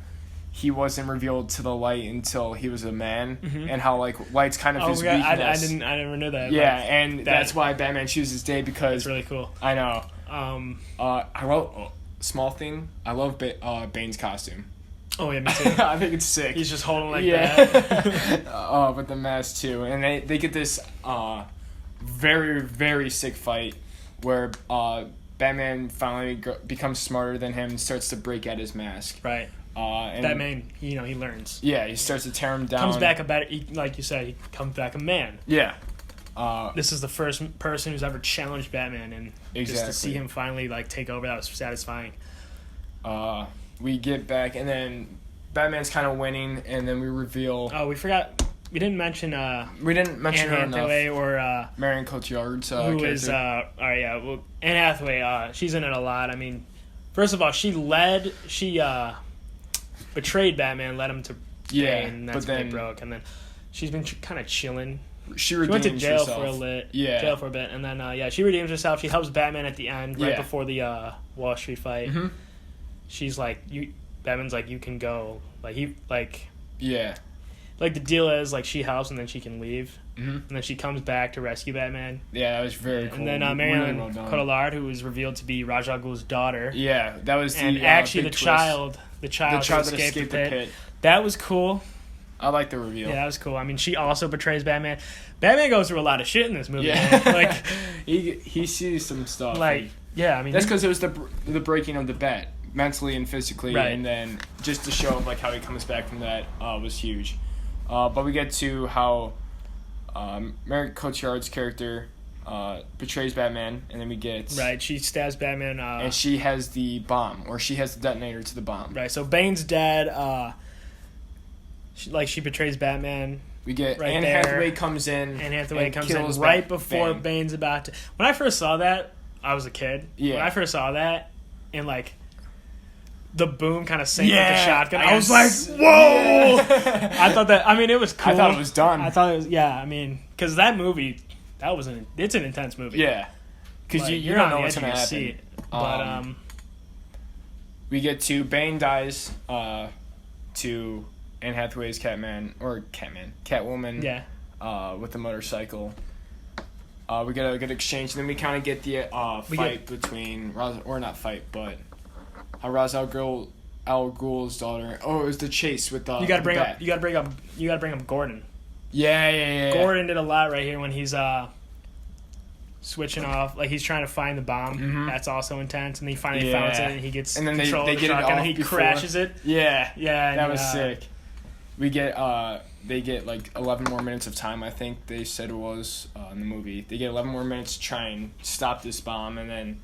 Speaker 1: he wasn't revealed to the light until he was a man, and how like light's kind of his weakness.
Speaker 2: I never knew that.
Speaker 1: Yeah, and that's why Batman chooses day because
Speaker 2: it's really cool.
Speaker 1: I know. I love. Small thing, I love Bane's costume.
Speaker 2: Oh yeah, me too.
Speaker 1: I think it's sick.
Speaker 2: He's just holding like that.
Speaker 1: With the mask too, and they get this very very sick fight where Batman finally becomes smarter than him and starts to break at his mask.
Speaker 2: Right.
Speaker 1: And
Speaker 2: Batman, he learns.
Speaker 1: Yeah, he starts to tear him down.
Speaker 2: Comes back like you said, he comes back a man.
Speaker 1: Yeah.
Speaker 2: This is the first person who's ever challenged Batman, and just to see him finally like take over, that was satisfying.
Speaker 1: We get back, and then Batman's kind of winning, and then we reveal.
Speaker 2: Oh, we didn't mention.
Speaker 1: We didn't mention
Speaker 2: Anne
Speaker 1: her
Speaker 2: Hathaway
Speaker 1: enough.
Speaker 2: or
Speaker 1: Marion Cotillard's
Speaker 2: who
Speaker 1: character.
Speaker 2: is Anne Hathaway. She's in it a lot. I mean, first of all, she betrayed Batman, led him to pain, and that's when they broke. And then she's been kind of chilling.
Speaker 1: She
Speaker 2: went to jail
Speaker 1: herself.
Speaker 2: for a bit, and then she redeems herself. She helps Batman at the end, right before the Wall Street fight.
Speaker 1: Mm-hmm.
Speaker 2: She's like, Batman's like, you can go. Like
Speaker 1: Yeah.
Speaker 2: Like the deal is like she helps and then she can leave,
Speaker 1: Mm-hmm.
Speaker 2: and then she comes back to rescue Batman.
Speaker 1: Yeah, that was very cool.
Speaker 2: And then Marion Cotillard, who was revealed to be Ra's al Ghul's daughter.
Speaker 1: Yeah, that was
Speaker 2: and actually the child that escaped the pit. That was cool.
Speaker 1: I like the reveal.
Speaker 2: Yeah, that was cool. I mean, she also betrays Batman. Batman goes through a lot of shit in this movie.
Speaker 1: Yeah,
Speaker 2: man. Like
Speaker 1: he sees some stuff.
Speaker 2: Like, yeah, I mean
Speaker 1: that's because it was the breaking of the bat, mentally and physically,
Speaker 2: right.
Speaker 1: And then just to show like how he comes back from that was huge. But we get to how Marion Cotillard's character betrays Batman, and then we get
Speaker 2: right. She stabs Batman,
Speaker 1: and she has the bomb, or she has the detonator to the bomb.
Speaker 2: Right. So Bane's dead. She betrays Batman.
Speaker 1: We get
Speaker 2: right
Speaker 1: Anne
Speaker 2: there.
Speaker 1: Hathaway comes in.
Speaker 2: Anne Hathaway comes in
Speaker 1: kills
Speaker 2: right before
Speaker 1: Bane.
Speaker 2: Bane's about to. When I first saw that, I was a kid.
Speaker 1: Yeah.
Speaker 2: When I first saw that, and like the boom kind of sank with the shotgun, I was
Speaker 1: guess.
Speaker 2: like, "Whoa!"
Speaker 1: Yeah.
Speaker 2: I thought that. I mean, it was cool.
Speaker 1: I thought it was done.
Speaker 2: I thought it was. Yeah. I mean, because that movie, it's an intense movie.
Speaker 1: Yeah. Because
Speaker 2: like,
Speaker 1: you don't know
Speaker 2: on the
Speaker 1: what's
Speaker 2: edge
Speaker 1: going
Speaker 2: of
Speaker 1: to
Speaker 2: your
Speaker 1: happen.
Speaker 2: seat. But
Speaker 1: we get to Bane dies to Anne Hathaway's Catwoman.
Speaker 2: yeah.
Speaker 1: With the motorcycle. We get a good exchange, and then we kind of get the fight between Ra's al Ghul's daughter. Oh, it was the chase with the.
Speaker 2: You got to bring
Speaker 1: bat.
Speaker 2: up Gordon.
Speaker 1: Yeah.
Speaker 2: Gordon did a lot right here when he's switching off, like he's trying to find the bomb.
Speaker 1: Mm-hmm.
Speaker 2: That's also intense, and he finally finds it, and he gets
Speaker 1: and then
Speaker 2: control
Speaker 1: they
Speaker 2: of the
Speaker 1: get
Speaker 2: shotgun,
Speaker 1: it off
Speaker 2: and he
Speaker 1: before.
Speaker 2: crashes it.
Speaker 1: Yeah, that was
Speaker 2: sick.
Speaker 1: sick. We get they get like 11 more minutes of time. I think they said it was in the movie. They get 11 more minutes to try and stop this bomb, and then.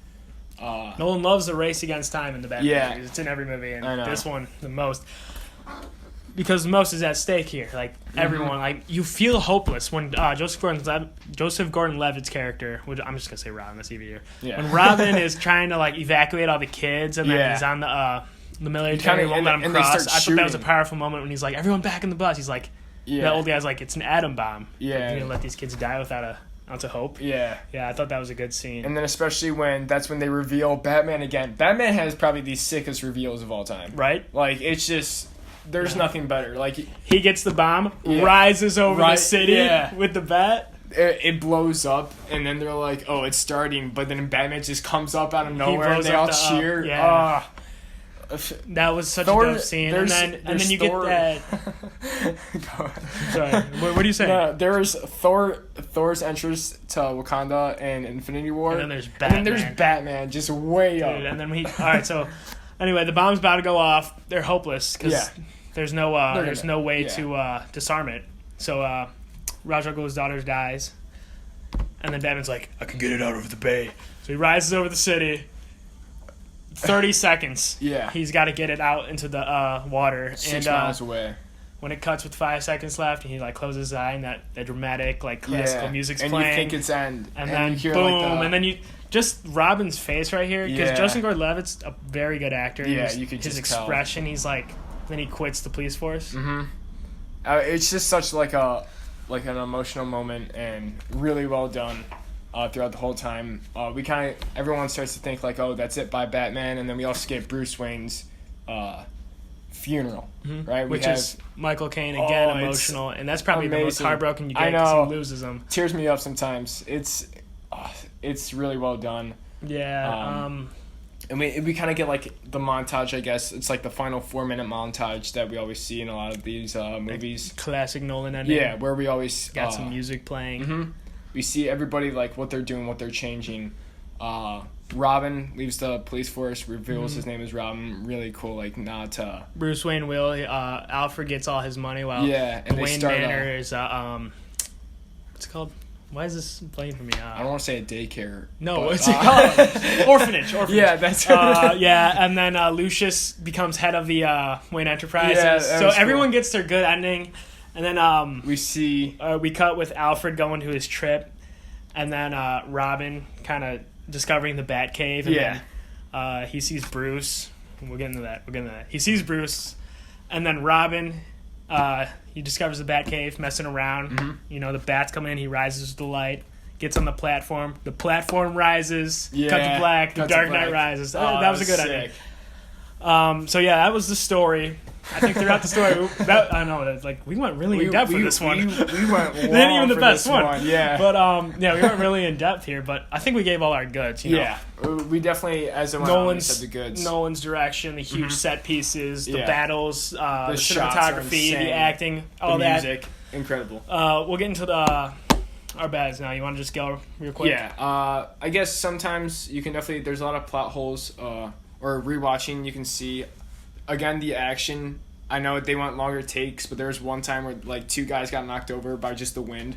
Speaker 2: Nolan loves the race against time in the Batman movies. It's in every movie, and this one the most. Because the most is at stake here. Like everyone, like you feel hopeless when Joseph Gordon-Levitt's character, which I'm just gonna say Robin, that's easier.
Speaker 1: Yeah.
Speaker 2: When Robin is trying to like evacuate all the kids, and then he's on the military won't let him cross. I thought that was a powerful moment when he's like, "Everyone back in the bus." He's like, the old guy's like, "It's an atom bomb.
Speaker 1: Yeah,
Speaker 2: like, you're gonna let these kids die without an ounce of hope."
Speaker 1: Yeah,
Speaker 2: I thought that was a good scene.
Speaker 1: And then especially when that's when they reveal Batman again. Batman has probably the sickest reveals of all time.
Speaker 2: Right?
Speaker 1: Like it's just. There's nothing better. Like
Speaker 2: he gets the bomb, rises over the city with the bat.
Speaker 1: It blows up, and then they're like, "Oh, it's starting!" But then Batman just comes up out of nowhere, and they all cheer.
Speaker 2: That was such a dope scene. And then you
Speaker 1: Thor.
Speaker 2: Get that. Sorry, what are you saying?
Speaker 1: No, there's Thor's entrance to Wakanda and Infinity War,
Speaker 2: and then there's Batman.
Speaker 1: And then there's Batman just way up.
Speaker 2: And then all right, so anyway, the bomb's about to go off. They're hopeless because. There's no way to disarm it. So Ra's al Ghul's daughter dies, and then Batman's like, "I can get it out over the bay." So he rises over the city. 30 seconds.
Speaker 1: Yeah.
Speaker 2: He's got to get it out into the water.
Speaker 1: 6 miles away.
Speaker 2: When it cuts with 5 seconds left, and he like closes his eye, and that dramatic like classical music's playing,
Speaker 1: and you think it's end,
Speaker 2: and then
Speaker 1: you hear,
Speaker 2: boom, and then you. Just Robin's face right here, because Joseph Gordon-Levitt's a very good actor.
Speaker 1: Yeah, you could
Speaker 2: his
Speaker 1: just
Speaker 2: expression. He's like. Then he quits the police force.
Speaker 1: Mm-hmm. It's just such like an emotional moment and really well done throughout the whole time. Everyone starts to think like, oh, that's it by Batman, and then we also get Bruce Wayne's funeral, right?
Speaker 2: Which is Michael Caine again, emotional, and that's probably the most heartbroken you get because he loses him.
Speaker 1: Tears me up sometimes. It's really well done.
Speaker 2: Yeah.
Speaker 1: And we kind of get like the montage, I guess. It's like the final 4-minute montage that we always see in a lot of these movies.
Speaker 2: Classic Nolan ending.
Speaker 1: Yeah, where we always
Speaker 2: got some music playing.
Speaker 1: Mm-hmm. We see everybody like what they're doing, what they're changing. Robin leaves the police force, reveals his name is Robin. Really cool, like nod to
Speaker 2: Bruce Wayne will. Alfred gets all his money while
Speaker 1: and
Speaker 2: Wayne Manor is what's it called? Why is this playing for me?
Speaker 1: I don't want to say a daycare.
Speaker 2: No,
Speaker 1: but,
Speaker 2: what's it called? Orphanage.
Speaker 1: Yeah, that's
Speaker 2: yeah, and then Lucius becomes head of the Wayne Enterprises.
Speaker 1: Yeah,
Speaker 2: so everyone gets their good ending, and then we cut with Alfred going to his trip, and then Robin kind of discovering the Batcave, and then he sees Bruce. We'll get into that. He sees Bruce, and then Robin. He discovers the Batcave, messing around.
Speaker 1: Mm-hmm.
Speaker 2: You know, the bats come in. He rises to the light, gets on the platform. The platform rises.
Speaker 1: Yeah,
Speaker 2: cut to black. The Dark Knight rises. That was a good ending. So yeah, that was the story. I think throughout the story, I know like we went really in depth for this one.
Speaker 1: We went long
Speaker 2: not even the
Speaker 1: for
Speaker 2: best
Speaker 1: this
Speaker 2: one.
Speaker 1: Yeah,
Speaker 2: but yeah, we went really in depth here. But I think we gave all our goods. You know?
Speaker 1: Yeah, we definitely, as it went on, we said the goods.
Speaker 2: Nolan's direction, the huge set pieces, the
Speaker 1: Yeah.
Speaker 2: battles, the
Speaker 1: shots are
Speaker 2: cinematography,
Speaker 1: insane.
Speaker 2: the acting, all
Speaker 1: the
Speaker 2: that.
Speaker 1: music, incredible.
Speaker 2: We'll get into our bads now. You want to just go real quick?
Speaker 1: Yeah, I guess sometimes you can definitely. There's a lot of plot holes. Or rewatching, you can see again the action. I know they want longer takes, but there was one time where like 2 guys got knocked over by just the wind,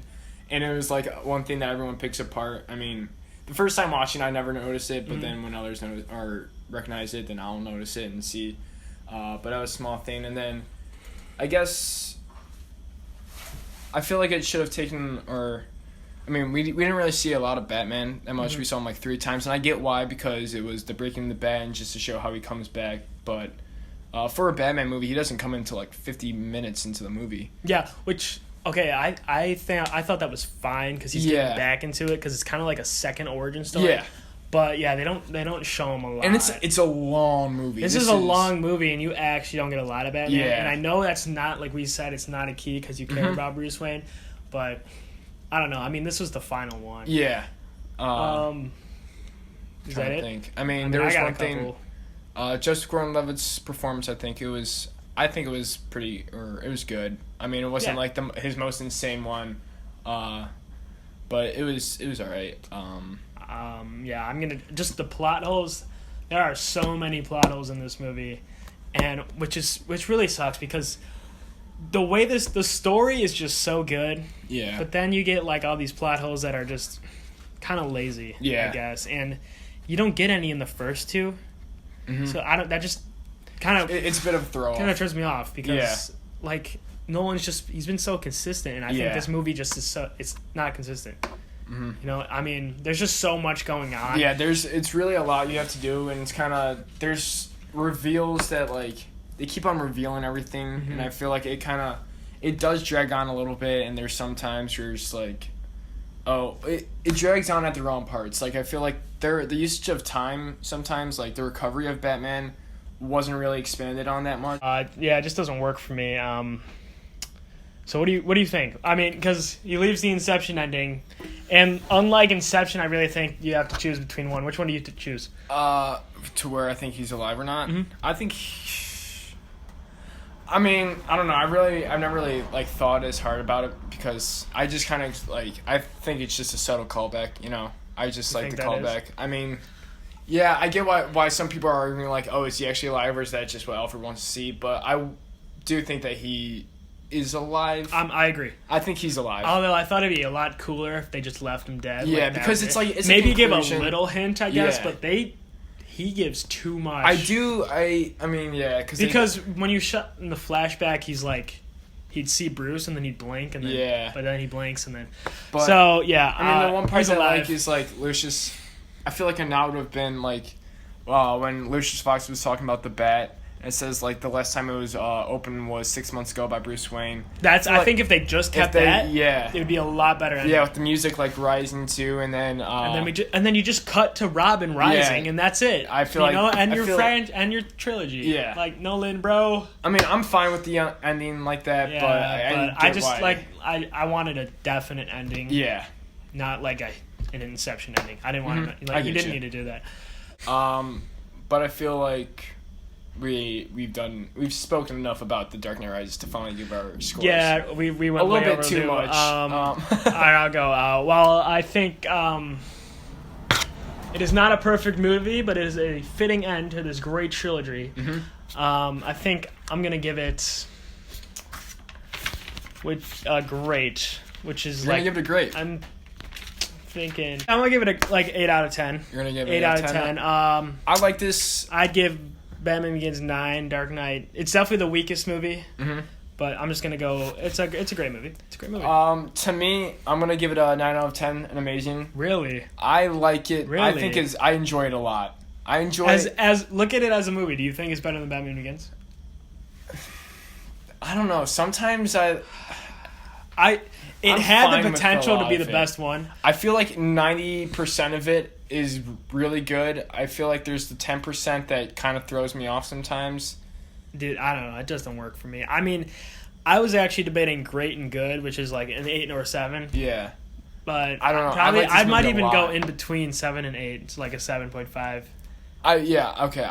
Speaker 1: and it was like one thing that everyone picks apart. I mean, the first time watching, I never noticed it, but then when others notice or recognize it, then I'll notice it and see. But that was a small thing, and then I guess I feel like it should have taken I mean, we didn't really see a lot of Batman that much. We saw him like 3 times, and I get why, because it was the breaking the bat and just to show how he comes back. But for a Batman movie, he doesn't come until like 50 minutes into the movie.
Speaker 2: Yeah, which okay, I thought that was fine because he's getting back into it because it's kind of like a second origin story.
Speaker 1: Yeah.
Speaker 2: But yeah, they don't show him a lot.
Speaker 1: And it's a long movie.
Speaker 2: This is a long movie, and you actually don't get a lot of Batman.
Speaker 1: Yeah.
Speaker 2: And I know that's not, like we said, it's not a key because you care about Bruce Wayne, but I don't know. I mean, this was the final one.
Speaker 1: Yeah.
Speaker 2: Is that it?
Speaker 1: Think. I mean, there was one thing. Joseph Gordon-Levitt's performance, I think it was pretty, or it was good. I mean, it wasn't like his most insane one, but it was all right.
Speaker 2: Yeah, I'm gonna just the plot holes. There are so many plot holes in this movie, and which really sucks because the way the story is just so good.
Speaker 1: Yeah.
Speaker 2: But then you get like all these plot holes that are just kind of lazy.
Speaker 1: Yeah.
Speaker 2: I guess, and you don't get any in the first 2. Mm-hmm. So that just kind of
Speaker 1: it's a bit of a throw.
Speaker 2: Kind of turns me off because like Nolan's he's been so consistent, and I think this movie just is it's not consistent. Mm-hmm. You know, I mean, there's just so much going on.
Speaker 1: Yeah, it's really a lot you have to do, and it's kind of there's reveals that like they keep on revealing everything, and I feel like it does drag on a little bit, and there's some times where it's like, it drags on at the wrong parts. Like I feel like the usage of time sometimes, like the recovery of Batman, wasn't really expanded on that much.
Speaker 2: Yeah, it just doesn't work for me. So what do you think? I mean, because he leaves the Inception ending, and unlike Inception, I really think you have to choose between one. Which one do you have to choose?
Speaker 1: To where I think he's alive or not. Mm-hmm. I think. I mean, I don't know. I've never really like thought as hard about it because I just kind of like I think it's just a subtle callback. You know, I just like the callback. I mean, yeah, I get why some people are arguing like, oh, is he actually alive or is that just what Alfred wants to see? But I do think that he is alive.
Speaker 2: I agree.
Speaker 1: I think he's alive.
Speaker 2: Although I thought it'd be a lot cooler if they just left him dead.
Speaker 1: Yeah, like because it's like it's
Speaker 2: maybe give a little hint, I guess, but he gives too much.
Speaker 1: I mean, yeah,
Speaker 2: because when you shut in the flashback, he's like, he'd see Bruce and then he'd blink and then but then he blinks and then.
Speaker 1: But,
Speaker 2: so yeah,
Speaker 1: I mean the one part I like is like Lucius. I feel like it now would have been like, when Lucius Fox was talking about the bat. It says like the last time it was open was 6 months ago by Bruce Wayne.
Speaker 2: I think if they just kept that, it would be a lot better.
Speaker 1: Yeah, with the music like rising too, and then
Speaker 2: you just cut to Robin rising, and that's it.
Speaker 1: I feel
Speaker 2: and your trilogy.
Speaker 1: Yeah,
Speaker 2: like Nolan, bro.
Speaker 1: I mean, I'm fine with the ending like that, but I just
Speaker 2: like I wanted a definite ending.
Speaker 1: Yeah,
Speaker 2: not like an Inception ending. I didn't want to. Like you didn't need to do that.
Speaker 1: but I feel like we've spoken enough about The Dark Knight Rises to finally give our scores.
Speaker 2: Yeah, we went
Speaker 1: a little
Speaker 2: way
Speaker 1: bit
Speaker 2: over
Speaker 1: too
Speaker 2: the-
Speaker 1: much.
Speaker 2: I'll go. Well, I think it is not a perfect movie, but it is a fitting end to this great trilogy.
Speaker 1: Mm-hmm.
Speaker 2: I think I'm gonna give it great, which is
Speaker 1: You're
Speaker 2: like
Speaker 1: gonna give it a great.
Speaker 2: I'm gonna give it a 8 out of 10.
Speaker 1: You're gonna give it
Speaker 2: 8 out of 10.
Speaker 1: I like this.
Speaker 2: I'd give Batman Begins 9. Dark Knight. It's definitely the weakest movie.
Speaker 1: Mm-hmm.
Speaker 2: But I'm just gonna go. It's a great movie. It's a great movie.
Speaker 1: To me, I'm gonna give it a 9 out of 10. An amazing.
Speaker 2: Really?
Speaker 1: I like it.
Speaker 2: Really?
Speaker 1: I think I enjoy it a lot. I enjoy
Speaker 2: as look at it as a movie. Do you think it's better than Batman Begins?
Speaker 1: I don't know. Sometimes
Speaker 2: It
Speaker 1: I'm
Speaker 2: had
Speaker 1: fine
Speaker 2: the
Speaker 1: with
Speaker 2: potential
Speaker 1: a
Speaker 2: to
Speaker 1: lot
Speaker 2: be
Speaker 1: of
Speaker 2: the
Speaker 1: it.
Speaker 2: best one.
Speaker 1: I feel like 90% of it is really good. I feel like there's the 10% that kind of throws me off sometimes.
Speaker 2: Dude, I don't know. It just don't work for me. I mean, I was actually debating great and good, which is like an 8 or a 7.
Speaker 1: Yeah.
Speaker 2: But
Speaker 1: I don't know.
Speaker 2: Probably,
Speaker 1: I like this
Speaker 2: I might
Speaker 1: movie a
Speaker 2: even go
Speaker 1: lot.
Speaker 2: in between 7 and 8. It's like a 7.5.
Speaker 1: Okay.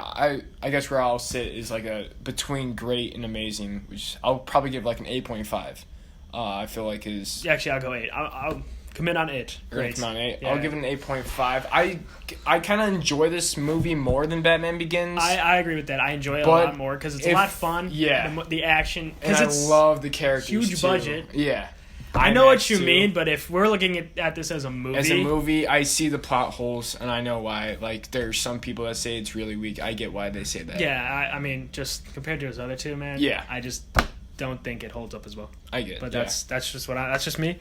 Speaker 1: I guess where I'll sit is like a between great and amazing, which I'll probably give like an 8.5. I feel like is
Speaker 2: Actually, I'll go 8. I'll commit on 8. Great.
Speaker 1: Come on, 8.
Speaker 2: Yeah.
Speaker 1: I'll give it an 8.5. I kind of enjoy this movie more than Batman Begins.
Speaker 2: I agree with that. I enjoy it a
Speaker 1: But
Speaker 2: lot more because it's
Speaker 1: if-
Speaker 2: a lot of fun.
Speaker 1: yeah.
Speaker 2: The action.
Speaker 1: and
Speaker 2: Because
Speaker 1: I
Speaker 2: it's
Speaker 1: love the characters.
Speaker 2: huge
Speaker 1: too.
Speaker 2: budget.
Speaker 1: Yeah.
Speaker 2: I know what
Speaker 1: IMAX
Speaker 2: you
Speaker 1: too.
Speaker 2: mean, but if we're looking at this as a movie.
Speaker 1: As a movie, I see the plot holes, and I know why. Like, there's some people that say it's really weak. I get why they say that.
Speaker 2: Yeah, I mean, just compared to his other two, man.
Speaker 1: Yeah.
Speaker 2: I just don't think it holds up as well.
Speaker 1: I get it.
Speaker 2: But
Speaker 1: yeah.
Speaker 2: that's just me.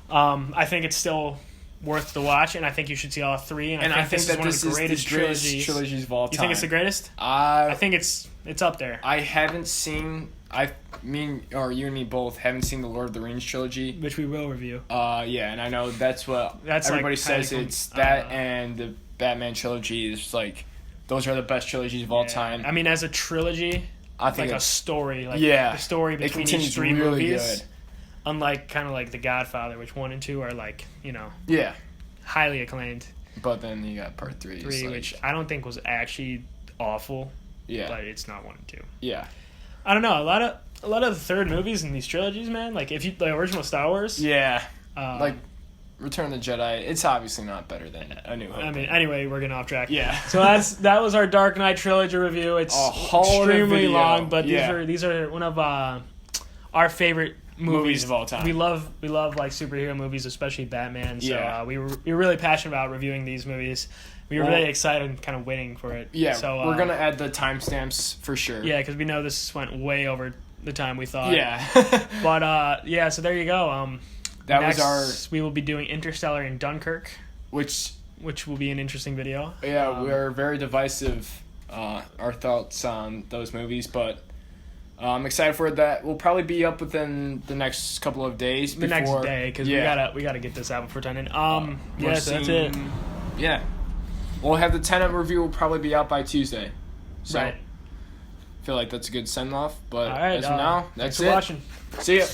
Speaker 2: I think it's still worth the watch, and I think you should see all 3. And I think this is one of the greatest
Speaker 1: trilogies of all time.
Speaker 2: You think it's the greatest?
Speaker 1: I
Speaker 2: I think it's up there,
Speaker 1: I haven't seen. You and me both haven't seen the Lord of the Rings trilogy.
Speaker 2: which we will review.
Speaker 1: Yeah, and I know that's what
Speaker 2: That's
Speaker 1: everybody
Speaker 2: like highly
Speaker 1: says. It's that and the Batman trilogy is like those are the best trilogies of all time.
Speaker 2: I mean, as a trilogy,
Speaker 1: I
Speaker 2: it's
Speaker 1: think
Speaker 2: like a
Speaker 1: it's-
Speaker 2: story, like
Speaker 1: Yeah.
Speaker 2: the story
Speaker 1: it
Speaker 2: between
Speaker 1: continues
Speaker 2: each 3
Speaker 1: really
Speaker 2: movies.
Speaker 1: good.
Speaker 2: Unlike kind of like The Godfather, which 1 and 2 are like
Speaker 1: Yeah,
Speaker 2: highly acclaimed.
Speaker 1: but then you got part 3.
Speaker 2: 3,
Speaker 1: like,
Speaker 2: which I don't think was actually awful,
Speaker 1: yeah,
Speaker 2: but it's not 1 and 2.
Speaker 1: yeah,
Speaker 2: I don't know. A lot of the third movies in these trilogies, man. Like if you the original Star Wars,
Speaker 1: yeah.
Speaker 2: like
Speaker 1: Return of the Jedi. It's obviously not better than A New Hope.
Speaker 2: I mean, anyway, we're getting off track.
Speaker 1: yeah.
Speaker 2: So that was our Dark Knight trilogy review. It's
Speaker 1: A whole
Speaker 2: extremely
Speaker 1: video.
Speaker 2: long, but
Speaker 1: Yeah.
Speaker 2: these are one of our favorite
Speaker 1: Movies of all time.
Speaker 2: We love like superhero movies, especially Batman. So
Speaker 1: Yeah.
Speaker 2: we were really passionate about reviewing these movies. We were
Speaker 1: Well-
Speaker 2: really excited and kind of waiting for it.
Speaker 1: Yeah,
Speaker 2: so
Speaker 1: we're gonna add the timestamps for sure.
Speaker 2: yeah, because we know this went way over the time we thought.
Speaker 1: Yeah.
Speaker 2: But yeah, so there you go.
Speaker 1: That
Speaker 2: Next,
Speaker 1: was
Speaker 2: we will be doing Interstellar and Dunkirk,
Speaker 1: which
Speaker 2: will be an interesting video.
Speaker 1: yeah, we're very divisive. Our thoughts on those movies, but I'm excited for that. We'll probably be up within the next couple of days.
Speaker 2: The next day, because we gotta get this out before TENET.
Speaker 1: we're
Speaker 2: Yes, that's it.
Speaker 1: seeing- Yeah, we'll have the TENET review. Will probably be out by Tuesday. So
Speaker 2: Right.
Speaker 1: I feel like that's a good send off. But
Speaker 2: All right.
Speaker 1: as of now,
Speaker 2: Thanks
Speaker 1: that's
Speaker 2: for
Speaker 1: it.
Speaker 2: watching.
Speaker 1: See ya.